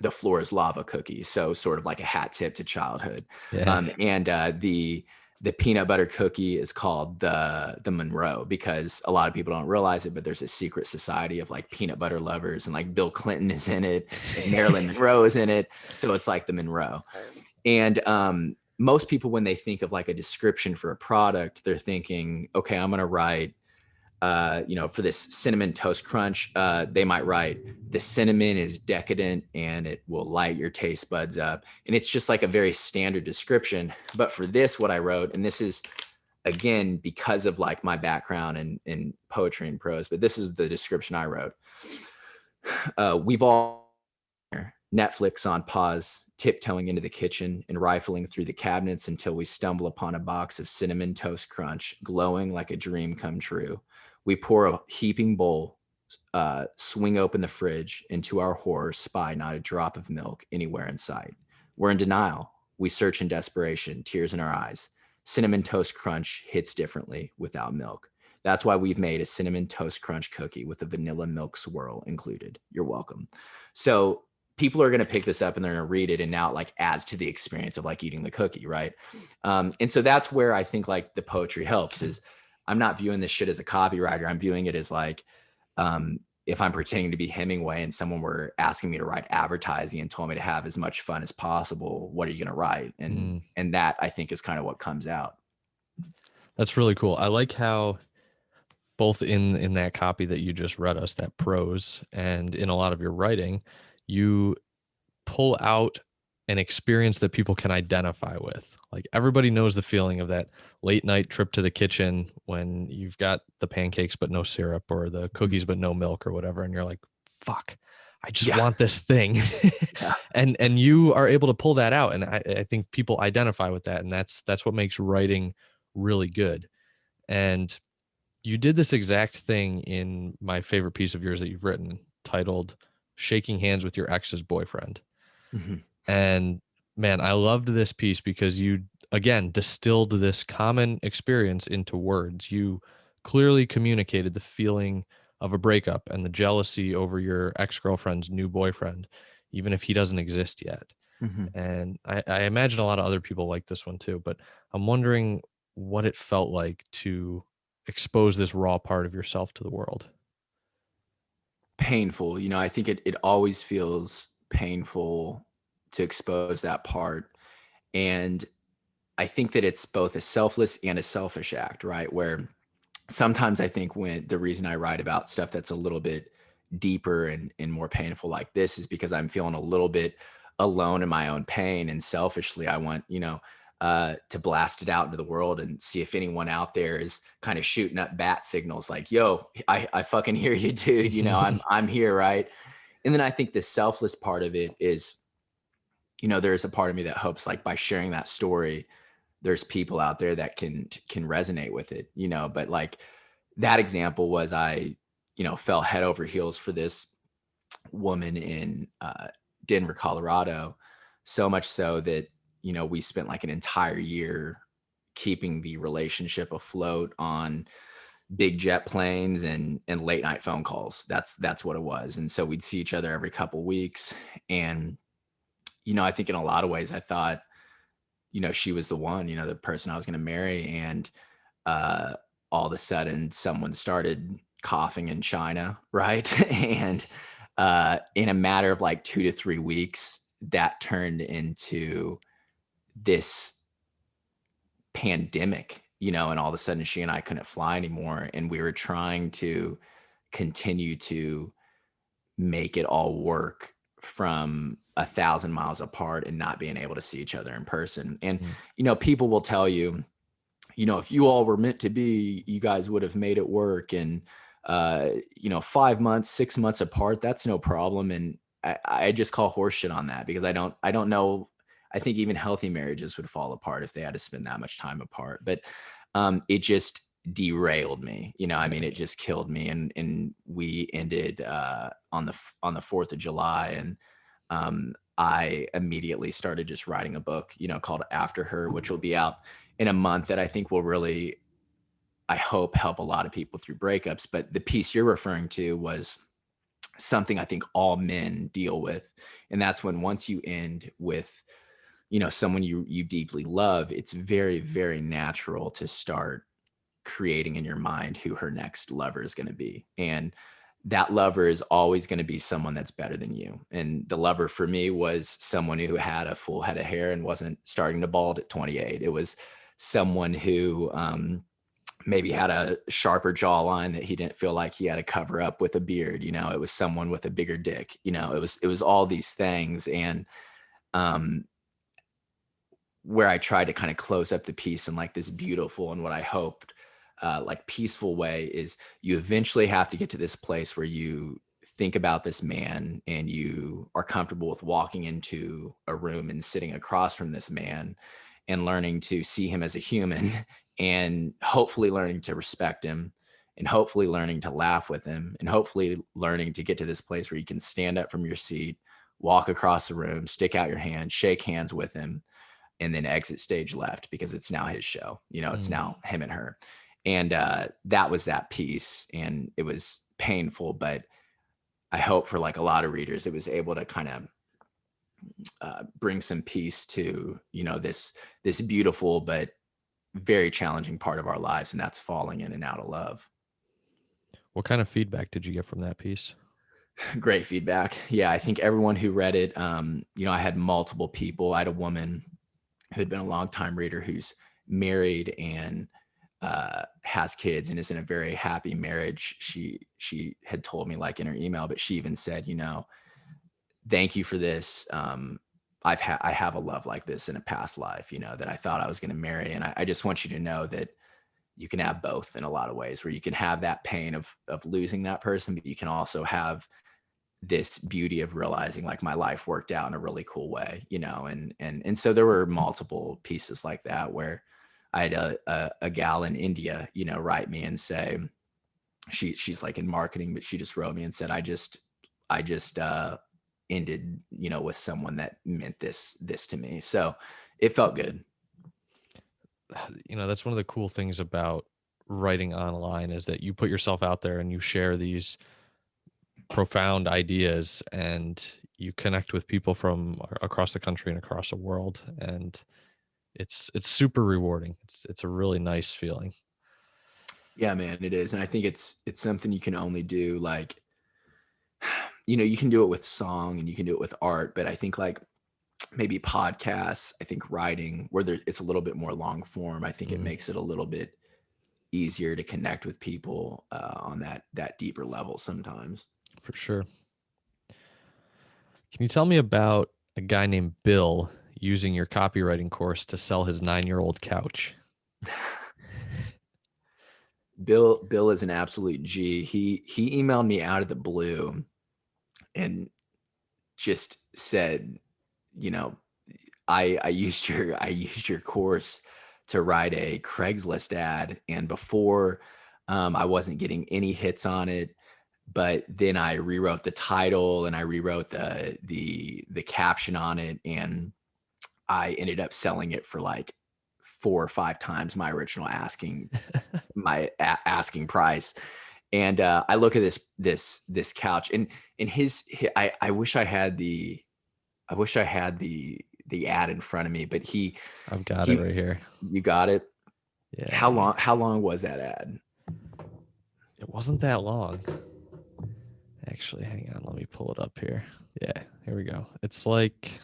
[SPEAKER 2] the floor is lava cookie. So sort of like a hat tip to childhood.
[SPEAKER 1] Yeah.
[SPEAKER 2] And the peanut butter cookie is called the Monroe, because a lot of people don't realize it, but there's a secret society of like peanut butter lovers, and like Bill Clinton is in it and Marilyn Monroe is in it. So it's like the Monroe. And most people, when they think of like a description for a product, they're thinking, okay, I'm going to write, for this cinnamon toast crunch, they might write, the cinnamon is decadent and it will light your taste buds up. And it's just like a very standard description. But for this, what I wrote, and this is, again, because of like my background in poetry and prose, but this is the description I wrote. We've all Netflix on pause, tiptoeing into the kitchen and rifling through the cabinets until we stumble upon a box of cinnamon toast crunch, glowing like a dream come true. We pour a heaping bowl, swing open the fridge, and to our horror, spy not a drop of milk anywhere in sight. We're in denial. We search in desperation, tears in our eyes. Cinnamon toast crunch hits differently without milk. That's why we've made a cinnamon toast crunch cookie with a vanilla milk swirl included. You're welcome. So people are going to pick this up and they're going to read it, and now it like adds to the experience of like eating the cookie, right? And so that's where I think like the poetry helps. Is I'm not viewing this shit as a copywriter. I'm viewing it as like, if I'm pretending to be Hemingway and someone were asking me to write advertising and told me to have as much fun as possible, what are you going to write? And that, I think, is kind of what comes out.
[SPEAKER 1] That's really cool. I like how both in that copy that you just read us, that prose, and in a lot of your writing, you pull out an experience that people can identify with. Like everybody knows the feeling of that late night trip to the kitchen when you've got the pancakes but no syrup, or the cookies but no milk, or whatever, and you're like, fuck, I just want this thing. And you are able to pull that out, and I think people identify with that, and that's what makes writing really good. And you did this exact thing in my favorite piece of yours that you've written, titled Shaking Hands with Your Ex's Boyfriend.
[SPEAKER 2] Mhm.
[SPEAKER 1] And man, I loved this piece because you, again, distilled this common experience into words. You clearly communicated the feeling of a breakup and the jealousy over your ex-girlfriend's new boyfriend, even if he doesn't exist yet.
[SPEAKER 2] Mhm.
[SPEAKER 1] And I imagine a lot of other people like this one too, but I'm wondering what it felt like to expose this raw part of yourself to the world.
[SPEAKER 2] Painful. I think it always feels painful to expose that part. And I think that it's both a selfless and a selfish act, right? Where sometimes I think when the reason I write about stuff that's a little bit deeper and more painful like this is because I'm feeling a little bit alone in my own pain. And selfishly, I want, to blast it out into the world and see if anyone out there is kind of shooting up bat signals like, yo, I fucking hear you, dude. I'm here, right? And then I think the selfless part of it is, there's a part of me that hopes like by sharing that story, there's people out there that can resonate with it, but like that example was fell head over heels for this woman in Denver, Colorado, so much so that, we spent like an entire year keeping the relationship afloat on big jet planes and late night phone calls. That's what it was. And so we'd see each other every couple weeks. And, I think in a lot of ways I thought, she was the one, the person I was going to marry. And uh, all of a sudden someone started coughing in China, right? And in a matter of like 2 to 3 weeks, that turned into this pandemic, and all of a sudden she and I couldn't fly anymore. And we were trying to continue to make it all work from 1,000 miles apart and not being able to see each other in person. And,
[SPEAKER 1] Mm.
[SPEAKER 2] people will tell you, if you all were meant to be, you guys would have made it work. And, 5 months, 6 months apart, that's no problem. And I just call horseshit on that because I don't know. I think even healthy marriages would fall apart if they had to spend that much time apart. But it just derailed me. I mean, it just killed me. And we ended on the 4th of July. And I immediately started just writing a book, called After Her, which will be out in a month, that I think will really, I hope, help a lot of people through breakups. But the piece you're referring to was something I think all men deal with. And that's when once you end with, someone you deeply love, it's very, very natural to start creating in your mind who her next lover is going to be. And that lover is always going to be someone that's better than you. And the lover for me was someone who had a full head of hair and wasn't starting to bald at 28. It was someone who maybe had a sharper jawline that he didn't feel like he had to cover up with a beard. It was someone with a bigger dick. It was all these things. And um, where I tried to kind of close up the piece in like this beautiful and what I hoped like peaceful way is you eventually have to get to this place where you think about this man and you are comfortable with walking into a room and sitting across from this man and learning to see him as a human and hopefully learning to respect him and hopefully learning to laugh with him and hopefully learning to get to this place where you can stand up from your seat, walk across the room, stick out your hand, shake hands with him, and then exit stage left because it's now his show. It's
[SPEAKER 1] Mm.
[SPEAKER 2] now him and her. And that was that piece. And it was painful, but I hope for like a lot of readers, it was able to kind of bring some peace to, this beautiful but very challenging part of our lives. And that's falling in and out of love.
[SPEAKER 1] What kind of feedback did you get from that piece?
[SPEAKER 2] Great feedback. Yeah, I think everyone who read it, I had multiple people. I had a woman who had been a longtime reader who's married and has kids and is in a very happy marriage. She had told me like in her email, but she even said, thank you for this. I have a love like this in a past life, that I thought I was going to marry. And I just want you to know that you can have both in a lot of ways, where you can have that pain of losing that person, but you can also have this beauty of realizing like my life worked out in a really cool way, and so there were multiple pieces like that where I had a gal in India, write me and say, she's like in marketing, but she just wrote me and said, I just ended, with someone that meant this to me. So it felt good.
[SPEAKER 1] That's one of the cool things about writing online is that you put yourself out there and you share these profound ideas and you connect with people from across the country and across the world. And it's super rewarding. It's a really nice feeling.
[SPEAKER 2] Yeah, man, it is. And I think it's something you can only do like, you can do it with song and you can do it with art, but I think like maybe podcasts, I think writing where it's a little bit more long form, I think it
[SPEAKER 1] Mm,
[SPEAKER 2] makes it a little bit easier to connect with people on that deeper level sometimes.
[SPEAKER 1] for sure. Can you tell me about a guy named Bill using your copywriting course to sell his 9-year-old couch?
[SPEAKER 2] Bill is an absolute G. He emailed me out of the blue and just said, you know, I used your course to write a Craigslist ad, and before I wasn't getting any hits on it, but then I rewrote the title and I rewrote the caption on it, and I ended up selling it for like 4 or 5 times my original asking price. And I look at this couch, and I wish I had the ad in front of me, but
[SPEAKER 1] I've got it
[SPEAKER 2] he
[SPEAKER 1] right here.
[SPEAKER 2] you got it.
[SPEAKER 1] Yeah,
[SPEAKER 2] How long was that ad?
[SPEAKER 1] it wasn't that long. Actually, hang on. Let me pull it up here. Yeah, here we go. It's like,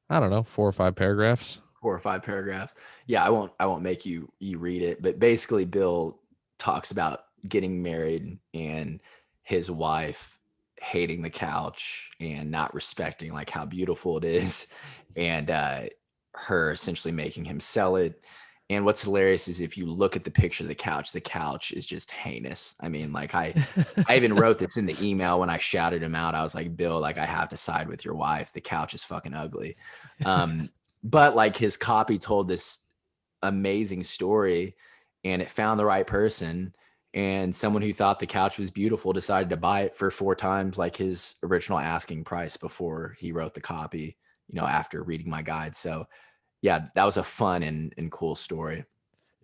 [SPEAKER 1] I don't know, 4 or 5 paragraphs.
[SPEAKER 2] 4 or 5 paragraphs. Yeah, I won't make you read it, but basically Bill talks about getting married and his wife hating the couch and not respecting like how beautiful it is, and her essentially making him sell it. And what's hilarious is if you look at the picture of the couch is just heinous. I mean, like I even wrote this in the email when I shouted him out. I was like, Bill, like I have to side with your wife. The couch is fucking ugly. Um, but like his copy told this amazing story, and it found the right person, and someone who thought the couch was beautiful decided to buy it for 4 times like his original asking price before he wrote the copy, after reading my guide. So yeah, that was a fun and cool story.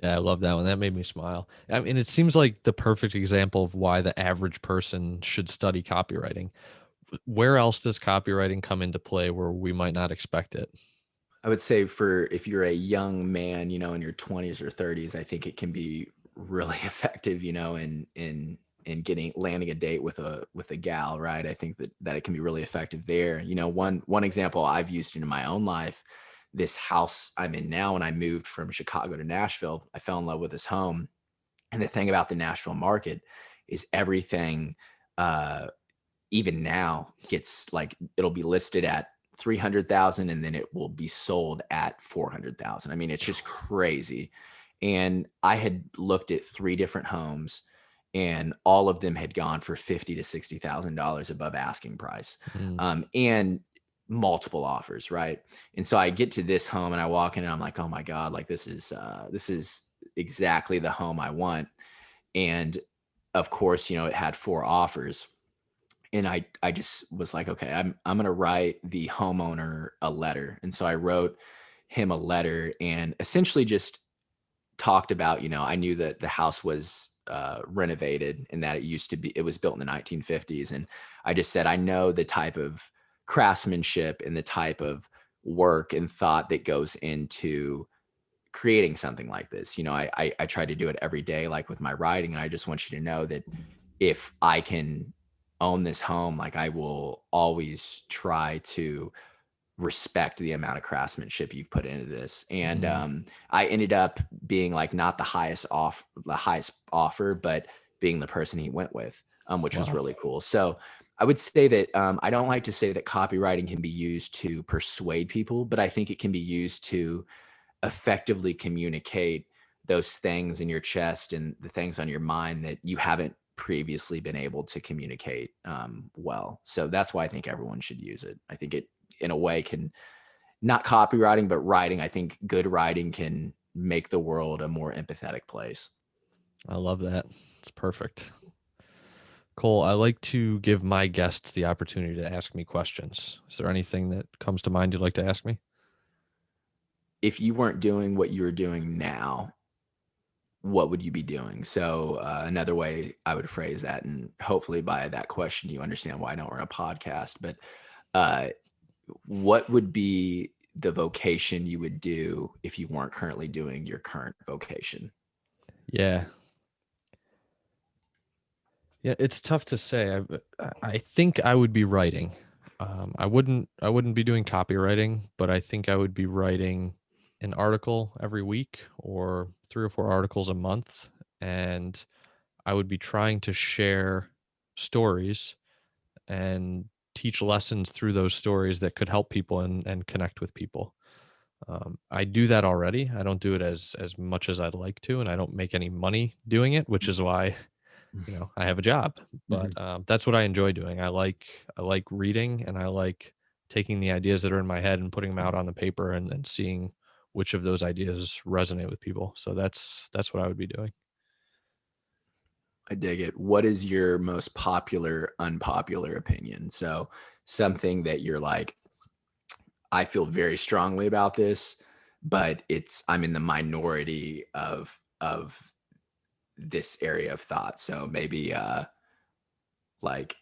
[SPEAKER 1] Yeah, I love that one. That made me smile. I mean, it seems like the perfect example of why the average person should study copywriting. Where else does copywriting come into play where we might not expect it?
[SPEAKER 2] I would say for if you're a young man, in your 20s or 30s, I think it can be really effective, in getting landing a date with a gal, right? I think that it can be really effective there. One example I've used in my own life, this house I'm in now, when I moved from Chicago to Nashville, I fell in love with this home. And the thing about the Nashville market is everything uh even now gets like, it'll be listed at 300,000 and then it will be sold at 400,000. I mean, it's just crazy. And I had looked at 3 different homes, and all of them had gone for 50 to $60,000 above asking price,
[SPEAKER 1] Mm,
[SPEAKER 2] and multiple offers, right? And so I get to this home and I walk in and I'm like, oh my god, like this is exactly the home I want. And of course, it had 4 offers, and I just was like, okay, I'm gonna write the homeowner a letter. And so I wrote him a letter and essentially just talked about, I knew that the house was renovated and that it was built in the 1950s. And I just said, I know the type of craftsmanship and the type of work and thought that goes into creating something like this. I try to do it every day, like with my writing. And I just want you to know that if I can own this home, like I will always try to respect the amount of craftsmanship you've put into this. And
[SPEAKER 1] mm.
[SPEAKER 2] I ended up being like not the highest offer, but being the person he went with, which was
[SPEAKER 1] Wow.
[SPEAKER 2] really cool. So I would say that I don't like to say that copywriting can be used to persuade people, but I think it can be used to effectively communicate those things in your chest and the things on your mind that you haven't previously been able to communicate well. So that's why I think everyone should use it. I think it, in a way, can, not copywriting, but writing. I think good writing can make the world a more empathetic place.
[SPEAKER 1] I love that. It's perfect. Cole, I like to give my guests the opportunity to ask me questions. Is there anything that comes to mind you'd like to ask me?
[SPEAKER 2] If you weren't doing what you're doing now, what would you be doing? So another way I would phrase that, and hopefully by that question you understand why I don't run a podcast, but uh, what would be the vocation you would do if you weren't currently doing your current vocation?
[SPEAKER 1] Yeah. Yeah, it's tough to say. I think I would be writing. I wouldn't be doing copywriting, but I think I would be writing an article every week or 3 or 4 articles a month, and I would be trying to share stories and teach lessons through those stories that could help people and connect with people. I do that already. I don't do it as much as I'd like to, and I don't make any money doing it, which is why I have a job. But that's what I enjoy doing. I like reading, and I like taking the ideas that are in my head and putting them out on the paper and seeing which of those ideas resonate with people. So that's what I would be doing.
[SPEAKER 2] I dig it. What is your most popular, unpopular opinion? So something that you're like, I feel very strongly about this, but I'm in the minority of this area of thought. So maybe like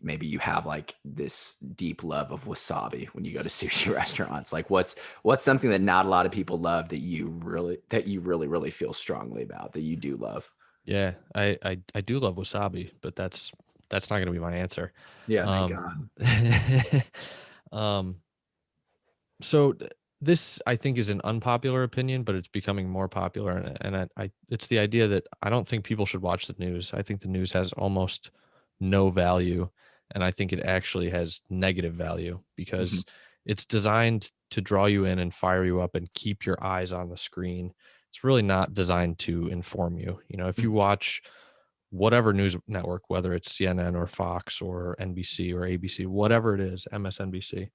[SPEAKER 2] maybe you have like this deep love of wasabi when you go to sushi restaurants. Like what's something that not a lot of people love that you really feel strongly about, that you do love?
[SPEAKER 1] Yeah, I do love wasabi, but that's not going to be my answer.
[SPEAKER 2] Yeah, thank
[SPEAKER 1] Um,
[SPEAKER 2] God.
[SPEAKER 1] um, so this I think is an unpopular opinion, but it's becoming more popular, and it's the idea that I don't think people should watch the news. I think the news has almost no value, and I think it actually has negative value
[SPEAKER 2] Mhm.
[SPEAKER 1] because it's designed to draw you in and fire you up and keep your eyes on the screen. It's really not designed to inform you. If you
[SPEAKER 2] Mhm.
[SPEAKER 1] watch whatever news network, whether it's CNN or Fox or NBC or ABC, whatever it is, MSNBC,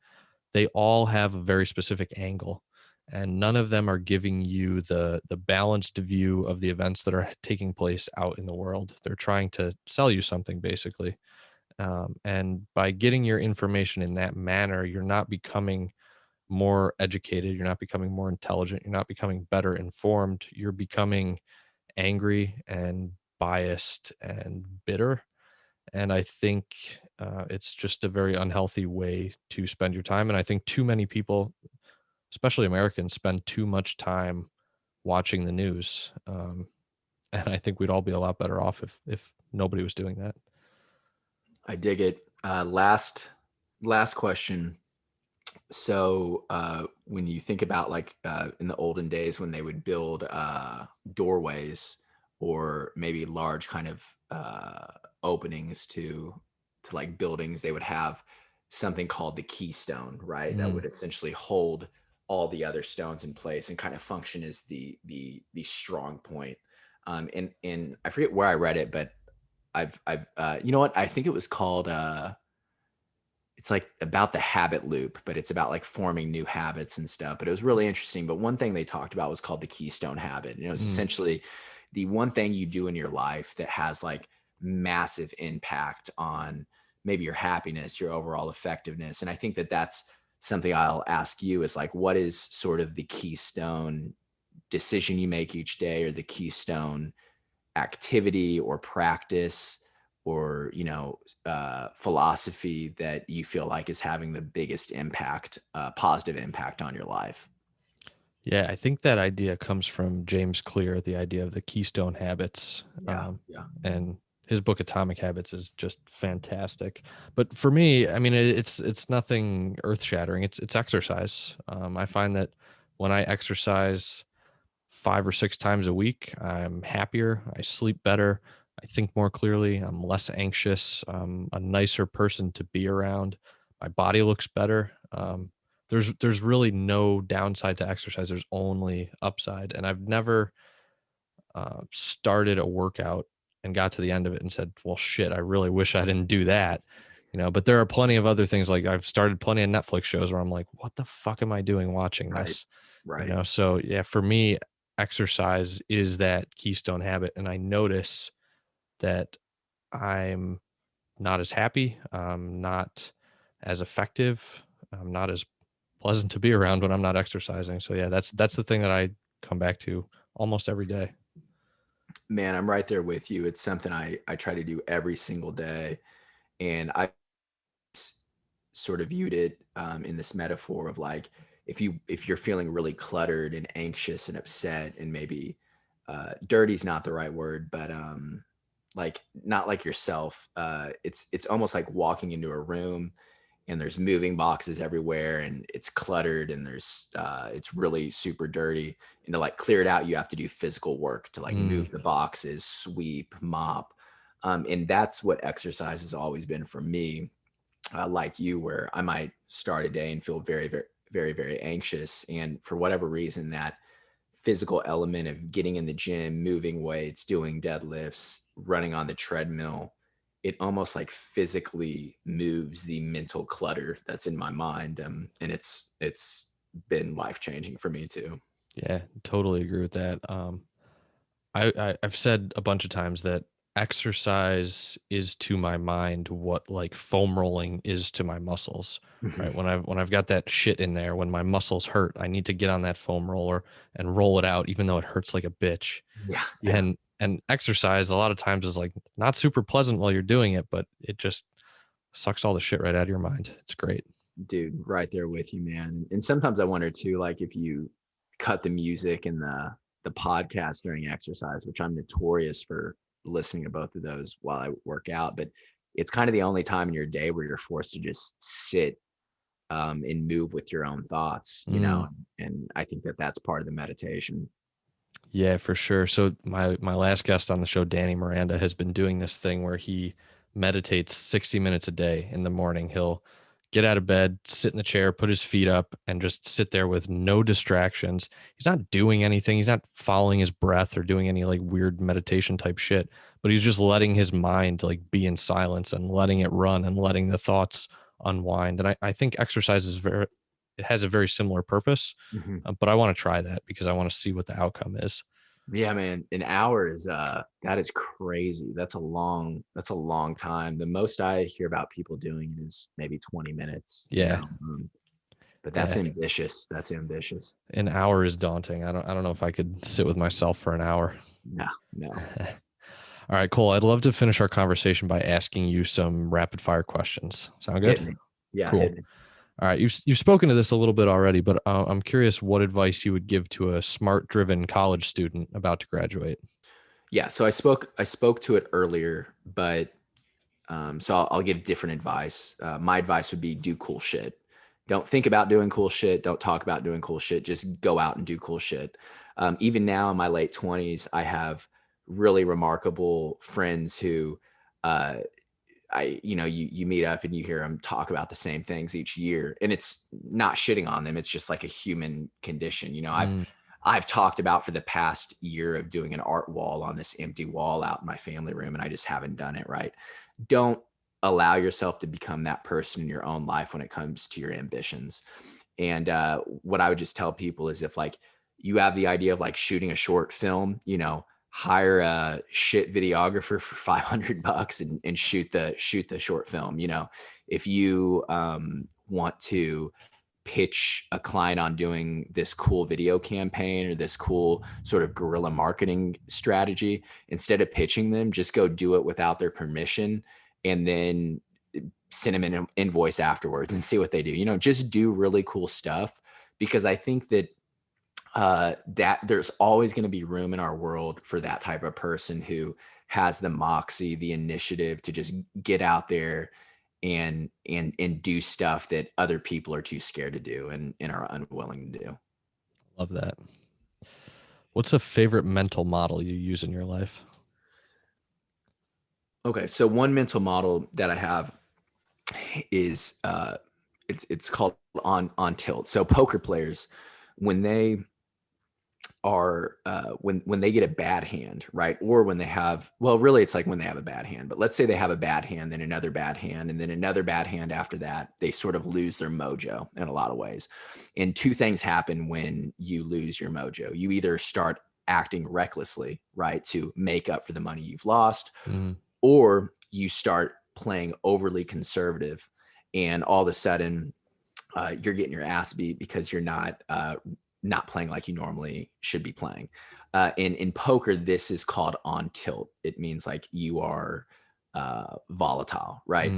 [SPEAKER 1] they all have a very specific angle, and none of them are giving you the balanced view of the events that are taking place out in the world. They're trying to sell you something basically, and by getting your information in that manner, you're not becoming more educated, you're not becoming more intelligent, you're not becoming better informed, you're becoming angry and biased and bitter. And I think it's just a very unhealthy way to spend your time. And I think too many people, especially Americans, spend too much time watching the news. And I think we'd all be a lot better off if nobody was doing that.
[SPEAKER 2] I dig it. Last question. So when you think about like in the olden days when they would build doorways or maybe large kind of openings to like buildings, they would have something called the keystone, right? That
[SPEAKER 1] Mm,
[SPEAKER 2] would essentially hold all the other stones in place and kind of function as the strong point. And I forget where I read it, but I've you know what, I think it was called it's like about the habit loop, but it's about like forming new habits and stuff. But it was really interesting. But one thing they talked about was called the Keystone Habit. It's
[SPEAKER 1] mm.
[SPEAKER 2] essentially the one thing you do in your life that has like massive impact on maybe your happiness, your overall effectiveness. And I think that that's something I'll ask you is like, what is sort of the keystone decision you make each day, or the keystone activity or practice or philosophy that you feel like is having the biggest impact, positive impact on your life?
[SPEAKER 1] Yeah, I think that idea comes from James Clear, the idea of the Keystone Habits.
[SPEAKER 2] Yeah, yeah.
[SPEAKER 1] And his book Atomic Habits is just fantastic. But for me, I mean, it's nothing earth shattering. It's exercise. I find that when I exercise 5 or 6 times a week, I'm happier. I sleep better. I think more clearly. I'm less anxious. I'm a nicer person to be around. My body looks better. There's really no downside to exercise. There's only upside. And I've never started a workout and got to the end of it and said, "Well, shit, I really wish I didn't do that." But there are plenty of other things. Like I've started plenty of Netflix shows where I'm like, "What the fuck am I doing watching
[SPEAKER 2] Right.
[SPEAKER 1] this?"
[SPEAKER 2] Right.
[SPEAKER 1] So yeah, for me, exercise is that keystone habit. And I notice that I'm not as happy, not as effective, not as pleasant to be around when I'm not exercising. So yeah, that's the thing that I come back to almost every day.
[SPEAKER 2] Man, I'm right there with you. It's something I try to do every single day. And I sort of viewed it in this metaphor of like, if you're feeling really cluttered and anxious and upset and maybe dirty is not the right word, but like not like yourself. It's almost like walking into a room and there's moving boxes everywhere and it's cluttered and there's it's really super dirty. And to like clear it out, you have to do physical work to like
[SPEAKER 1] Mm,
[SPEAKER 2] move the boxes, sweep, mop. And that's what exercise has always been for me. Like you, where I might start a day and feel very, very, very, very anxious. And for whatever reason, that physical element of getting in the gym, moving weights, doing deadlifts, running on the treadmill, it almost like physically moves the mental clutter that's in my mind. And it's been life changing for me too.
[SPEAKER 1] yeah, totally agree with that. I've said a bunch of times that exercise is to my mind what like foam rolling is to my muscles,
[SPEAKER 2] Mhm.
[SPEAKER 1] right? When I've got that shit in there, when my muscles hurt, I need to get on that foam roller and roll it out, even though it hurts like a bitch.
[SPEAKER 2] Yeah,
[SPEAKER 1] Yeah,
[SPEAKER 2] yeah.
[SPEAKER 1] and exercise a lot of times is like not super pleasant while you're doing it, but it just sucks all the shit right out of your mind. It's great.
[SPEAKER 2] Dude, right there with you, man. And sometimes I wonder too, like if you cut the music and the podcast during exercise, which I'm notorious for listening to both of those while I work out, but it's kind of the only time in your day where you're forced to just sit and move with your own thoughts, you
[SPEAKER 1] Mm.
[SPEAKER 2] know, and I think that that's part of the meditation.
[SPEAKER 1] Yeah, for sure. So my last guest on the show, Danny Miranda, has been doing this thing where he meditates 60 minutes a day in the morning. He'll get out of bed, sit in the chair, put his feet up, and just sit there with no distractions. He's not doing anything. He's not following his breath or doing any like weird meditation type shit, but he's just letting his mind like be in silence and letting it run and letting the thoughts unwind. And I think exercise is it has a very similar purpose,
[SPEAKER 2] Mhm.
[SPEAKER 1] but I want to try that because I want to see what the outcome is.
[SPEAKER 2] Yeah, man, an hour is that is crazy. That's a long time. The most I hear about people doing it is maybe 20 minutes, you
[SPEAKER 1] Yeah.
[SPEAKER 2] know. But that's
[SPEAKER 1] Yeah.
[SPEAKER 2] ambitious. That's ambitious.
[SPEAKER 1] An hour is daunting. I don't know if I could sit with myself for an hour.
[SPEAKER 2] No, no.
[SPEAKER 1] All right, Cole. I'd love to finish our conversation by asking you some rapid fire questions. Sound
[SPEAKER 2] Hit
[SPEAKER 1] good?
[SPEAKER 2] me. Yeah,
[SPEAKER 1] Cool.
[SPEAKER 2] hit me.
[SPEAKER 1] All right, you've spoken to this a little bit already, but I'm curious what advice you would give to a smart driven college student about to graduate.
[SPEAKER 2] Yeah, so I spoke to it earlier, but so I'll give different advice. My advice would be do cool shit. Don't think about doing cool shit. Don't talk about doing cool shit. Just go out and do cool shit. Even now in my late 20s, I have really remarkable friends who uh, you meet up and you hear them talk about the same things each year, and it's not shitting on them. It's just like a human condition.
[SPEAKER 1] Mm,
[SPEAKER 2] I've talked about for the past year of doing an art wall on this empty wall out in my family room, and I just haven't done it right. Don't allow yourself to become that person in your own life when it comes to your ambitions. And what I would just tell people is if like you have the idea of like shooting a short film, hire a shit videographer for $500 and shoot the short film. If you want to pitch a client on doing this cool video campaign or this cool sort of guerrilla marketing strategy, instead of pitching them, just go do it without their permission and then send them an invoice afterwards and see what they do. Just do really cool stuff, because I think that there's always going to be room in our world for that type of person who has the moxie, the initiative to just get out there and do stuff that other people are too scared to do and are unwilling to do.
[SPEAKER 1] love that. What's a favorite mental model you use in your life?
[SPEAKER 2] Okay, so one mental model that I have is it's called on tilt. So poker players, when they are when they get a bad hand, right? Or when they have, well, really it's like when they have a bad hand, but let's say they have a bad hand, then another bad hand, and then another bad hand after that, they sort of lose their mojo in a lot of ways. And two things happen when you lose your mojo. You either start acting recklessly, right, to make up for the money you've lost, or you start playing overly conservative, and all of a sudden you're getting your ass beat because you're not playing like you normally should be playing. In poker, this is called on tilt. It means like you are volatile, right?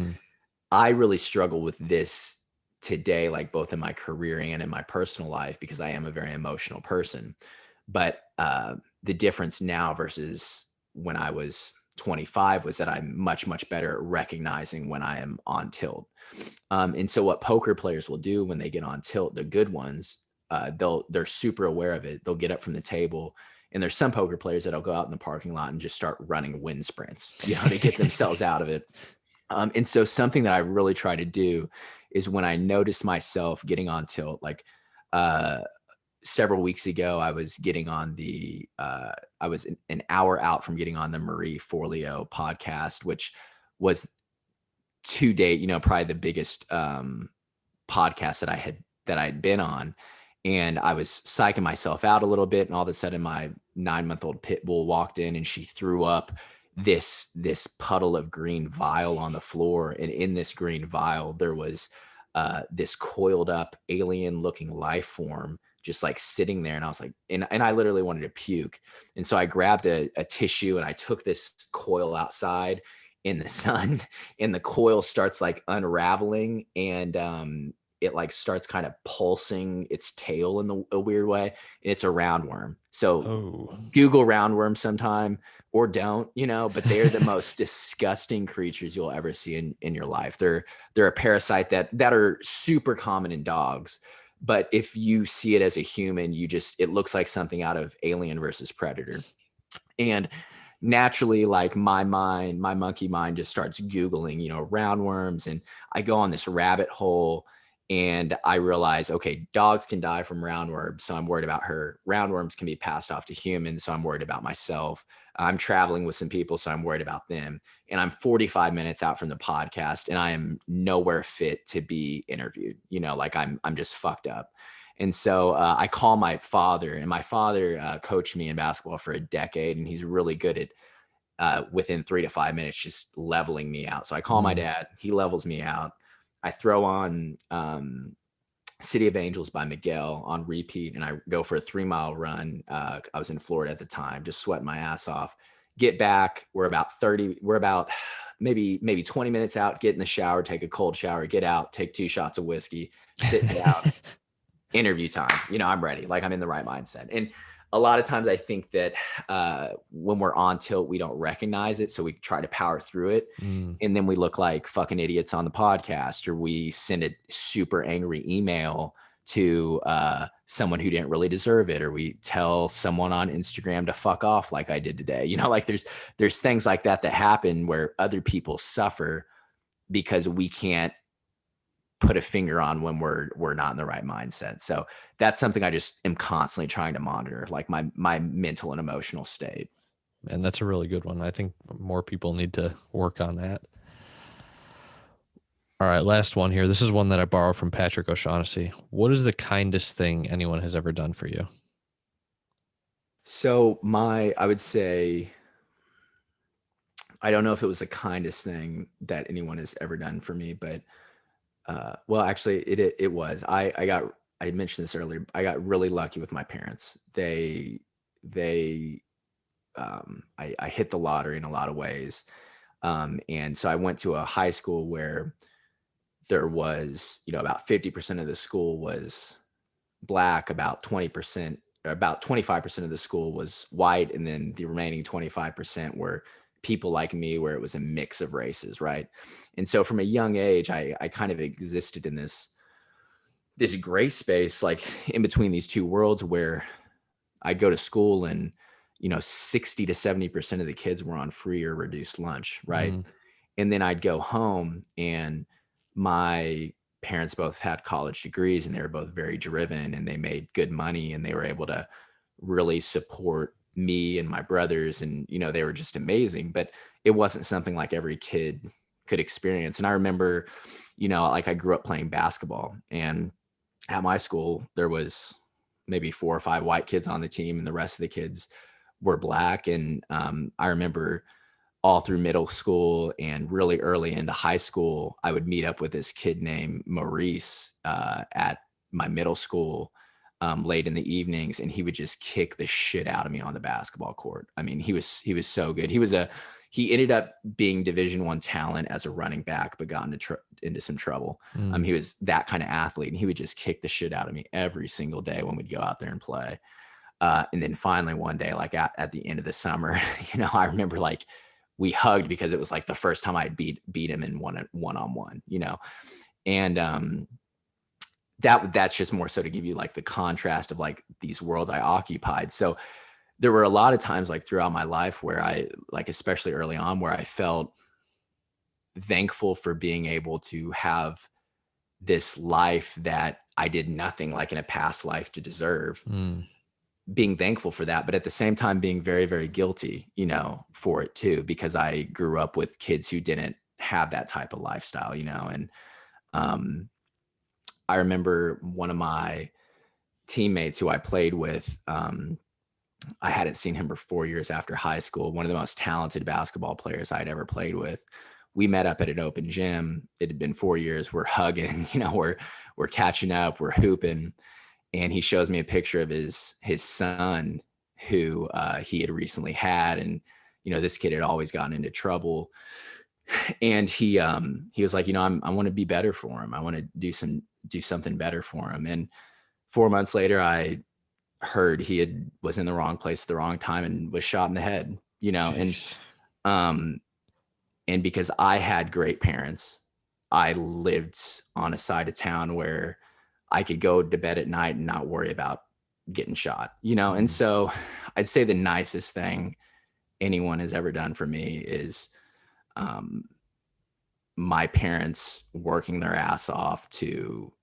[SPEAKER 2] I really struggle with this today, like both in my career and in my personal life, because I am a very emotional person. But the difference now versus when I was 25 was that I'm much, much better at recognizing when I am on tilt. And so what poker players will do when they get on tilt, the good ones, they're super aware of it. They'll get up from the table, and there's some poker players that'll go out in the parking lot and just start running wind sprints, to get themselves out of it. And so something that I really try to do is when I notice myself getting on tilt, like several weeks ago, I was getting on I was an hour out from getting on the Marie Forleo podcast, which was to date, probably the biggest podcast that I had been on. And I was psyching myself out a little bit. And all of a sudden my 9-month-old pit bull walked in and she threw up this puddle of green vial on the floor. And in this green vial, there was this coiled up alien looking life form just like sitting there. And I was like, and I literally wanted to puke. And so I grabbed a tissue and I took this coil outside in the sun, and the coil starts like unraveling, and it like starts kind of pulsing its tail in a weird way. And it's a roundworm. So Google roundworms sometime, or don't, but they're the most disgusting creatures you'll ever see in your life. They're a parasite that are super common in dogs. But if you see it as a human, it looks like something out of Alien versus Predator. And naturally, like my monkey mind just starts Googling, roundworms. And I go on this rabbit hole, and I realize, okay, dogs can die from roundworms, so I'm worried about her. Roundworms can be passed off to humans, so I'm worried about myself. I'm traveling with some people, so I'm worried about them. And I'm 45 minutes out from the podcast, and I am nowhere fit to be interviewed. Like I'm just fucked up. And so I call my father, and my father coached me in basketball for a decade, and he's really good at within 3 to 5 minutes just leveling me out. So I call my dad, he levels me out. I throw on City of Angels by Miguel on repeat, and I go for a 3-mile run. I was in Florida at the time, just sweating my ass off. Get back, we're about maybe 20 minutes out, get in the shower, take a cold shower, get out, take 2 shots of whiskey, sit down, interview time. I'm ready. Like I'm in the right mindset. And a lot of times I think that when we're on tilt, we don't recognize it. So we try to power through it. And then we look like fucking idiots on the podcast, or we send a super angry email to someone who didn't really deserve it, or we tell someone on Instagram to fuck off like I did today. Like there's things like that happen where other people suffer because we can't put a finger on when we're not in the right mindset. So that's something I just am constantly trying to monitor, like my mental and emotional state.
[SPEAKER 1] And that's a really good one. I think more people need to work on that. All right, last one here. This is one that I borrowed from Patrick O'Shaughnessy. What is the kindest thing anyone has ever done for you?
[SPEAKER 2] So I would say, I don't know if it was the kindest thing that anyone has ever done for me, but well, actually it was. I mentioned this earlier. I got really lucky with my parents. I hit the lottery in a lot of ways. And so I went to a high school where there was, about 50% of the school was Black, about 20%, or about 25% of the school was white. And then the remaining 25% were people like me, where it was a mix of races. Right. And so from a young age, I kind of existed in this gray space, like in between these two worlds, where I'd go to school and, 60 to 70% of the kids were on free or reduced lunch. Right. And then I'd go home, and my parents both had college degrees, and they were both very driven, and they made good money, and they were able to really support me and my brothers. And, you know, they were just amazing, but it wasn't something like every kid could experience. And I remember, you know, like I grew up playing basketball, and at my school, there was maybe 4 or 5 white kids on the team, and the rest of the kids were black. And I remember all through middle school and really early into high school, I would meet up with this kid named Maurice at my middle school late in the evenings, and he would just kick the shit out of me on the basketball court. I mean, he was so good. He ended up being Division I talent as a running back, but got into some trouble. He was that kind of athlete, and he would just kick the shit out of me every single day when we'd go out there and play. And then finally one day, like at the end of the summer, you know, I remember like we hugged because it was like the first time I beat him in one-on-one, you know, and that's just more so to give you like the contrast of like these worlds I occupied. So there were a lot of times like throughout my life where I, like, especially early on, where I felt thankful for being able to have this life that I did nothing like in a past life to deserve. Being thankful for that, but at the same time being very, very guilty, you know, for it too, because I grew up with kids who didn't have that type of lifestyle, you know. And I remember one of my teammates who I played with, I hadn't seen him for 4 years after high school, one of the most talented basketball players I'd ever played with. We met up at an open gym. It had been 4 years. We're hugging, you know, we're catching up, we're hooping. And he shows me a picture of his son who he had recently had. And, you know, this kid had always gotten into trouble. And he was like, you know, I want to be better for him. I want to do something better for him. And 4 months later, I heard he was in the wrong place at the wrong time and was shot in the head, you know.
[SPEAKER 1] Jeez.
[SPEAKER 2] And because I had great parents, I lived on a side of town where I could go to bed at night and not worry about getting shot, you know? And so I'd say the nicest thing anyone has ever done for me is my parents working their ass off to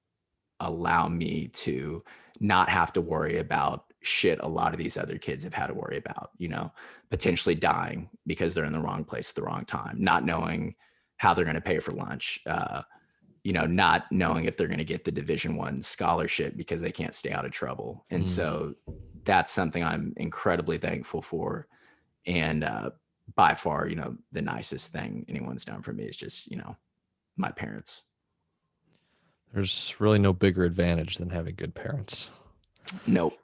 [SPEAKER 2] allow me to not have to worry about shit a lot of these other kids have had to worry about, you know, potentially dying because they're in the wrong place at the wrong time, not knowing how they're going to pay for lunch, you know, not knowing if they're going to get the Division I scholarship because they can't stay out of trouble. And so that's something I'm incredibly thankful for. And by far, you know, the nicest thing anyone's done for me is just, you know, my parents.
[SPEAKER 1] There's really no bigger advantage than having good parents.
[SPEAKER 2] Nope.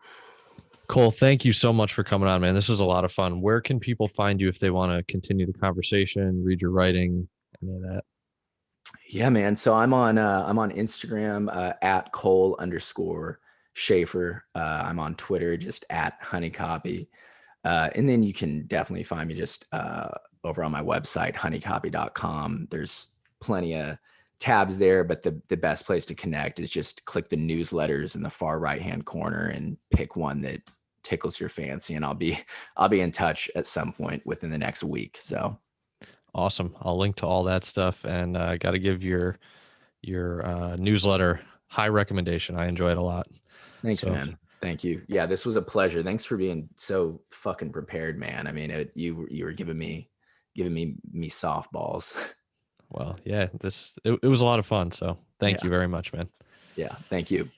[SPEAKER 1] Cole, thank you so much for coming on, man. This was a lot of fun. Where can people find you if they want to continue the conversation, read your writing, any of that?
[SPEAKER 2] Yeah, man. So I'm on Instagram at Cole_Schafer. I'm on Twitter just at honeycopy. And then you can definitely find me just over on my website, honeycopy.com. There's plenty of tabs there, but the best place to connect is just click the newsletters in the far right-hand corner and pick one that tickles your fancy. And I'll be in touch at some point within the next week. So
[SPEAKER 1] awesome. I'll link to all that stuff, and I got to give your newsletter high recommendation. I enjoy it a lot.
[SPEAKER 2] Thanks, man. Thank you. Yeah, this was a pleasure. Thanks for being so fucking prepared, man. I mean, you were giving me softballs.
[SPEAKER 1] Well, yeah, it was a lot of fun. So thank you very much, man.
[SPEAKER 2] Yeah. Thank you.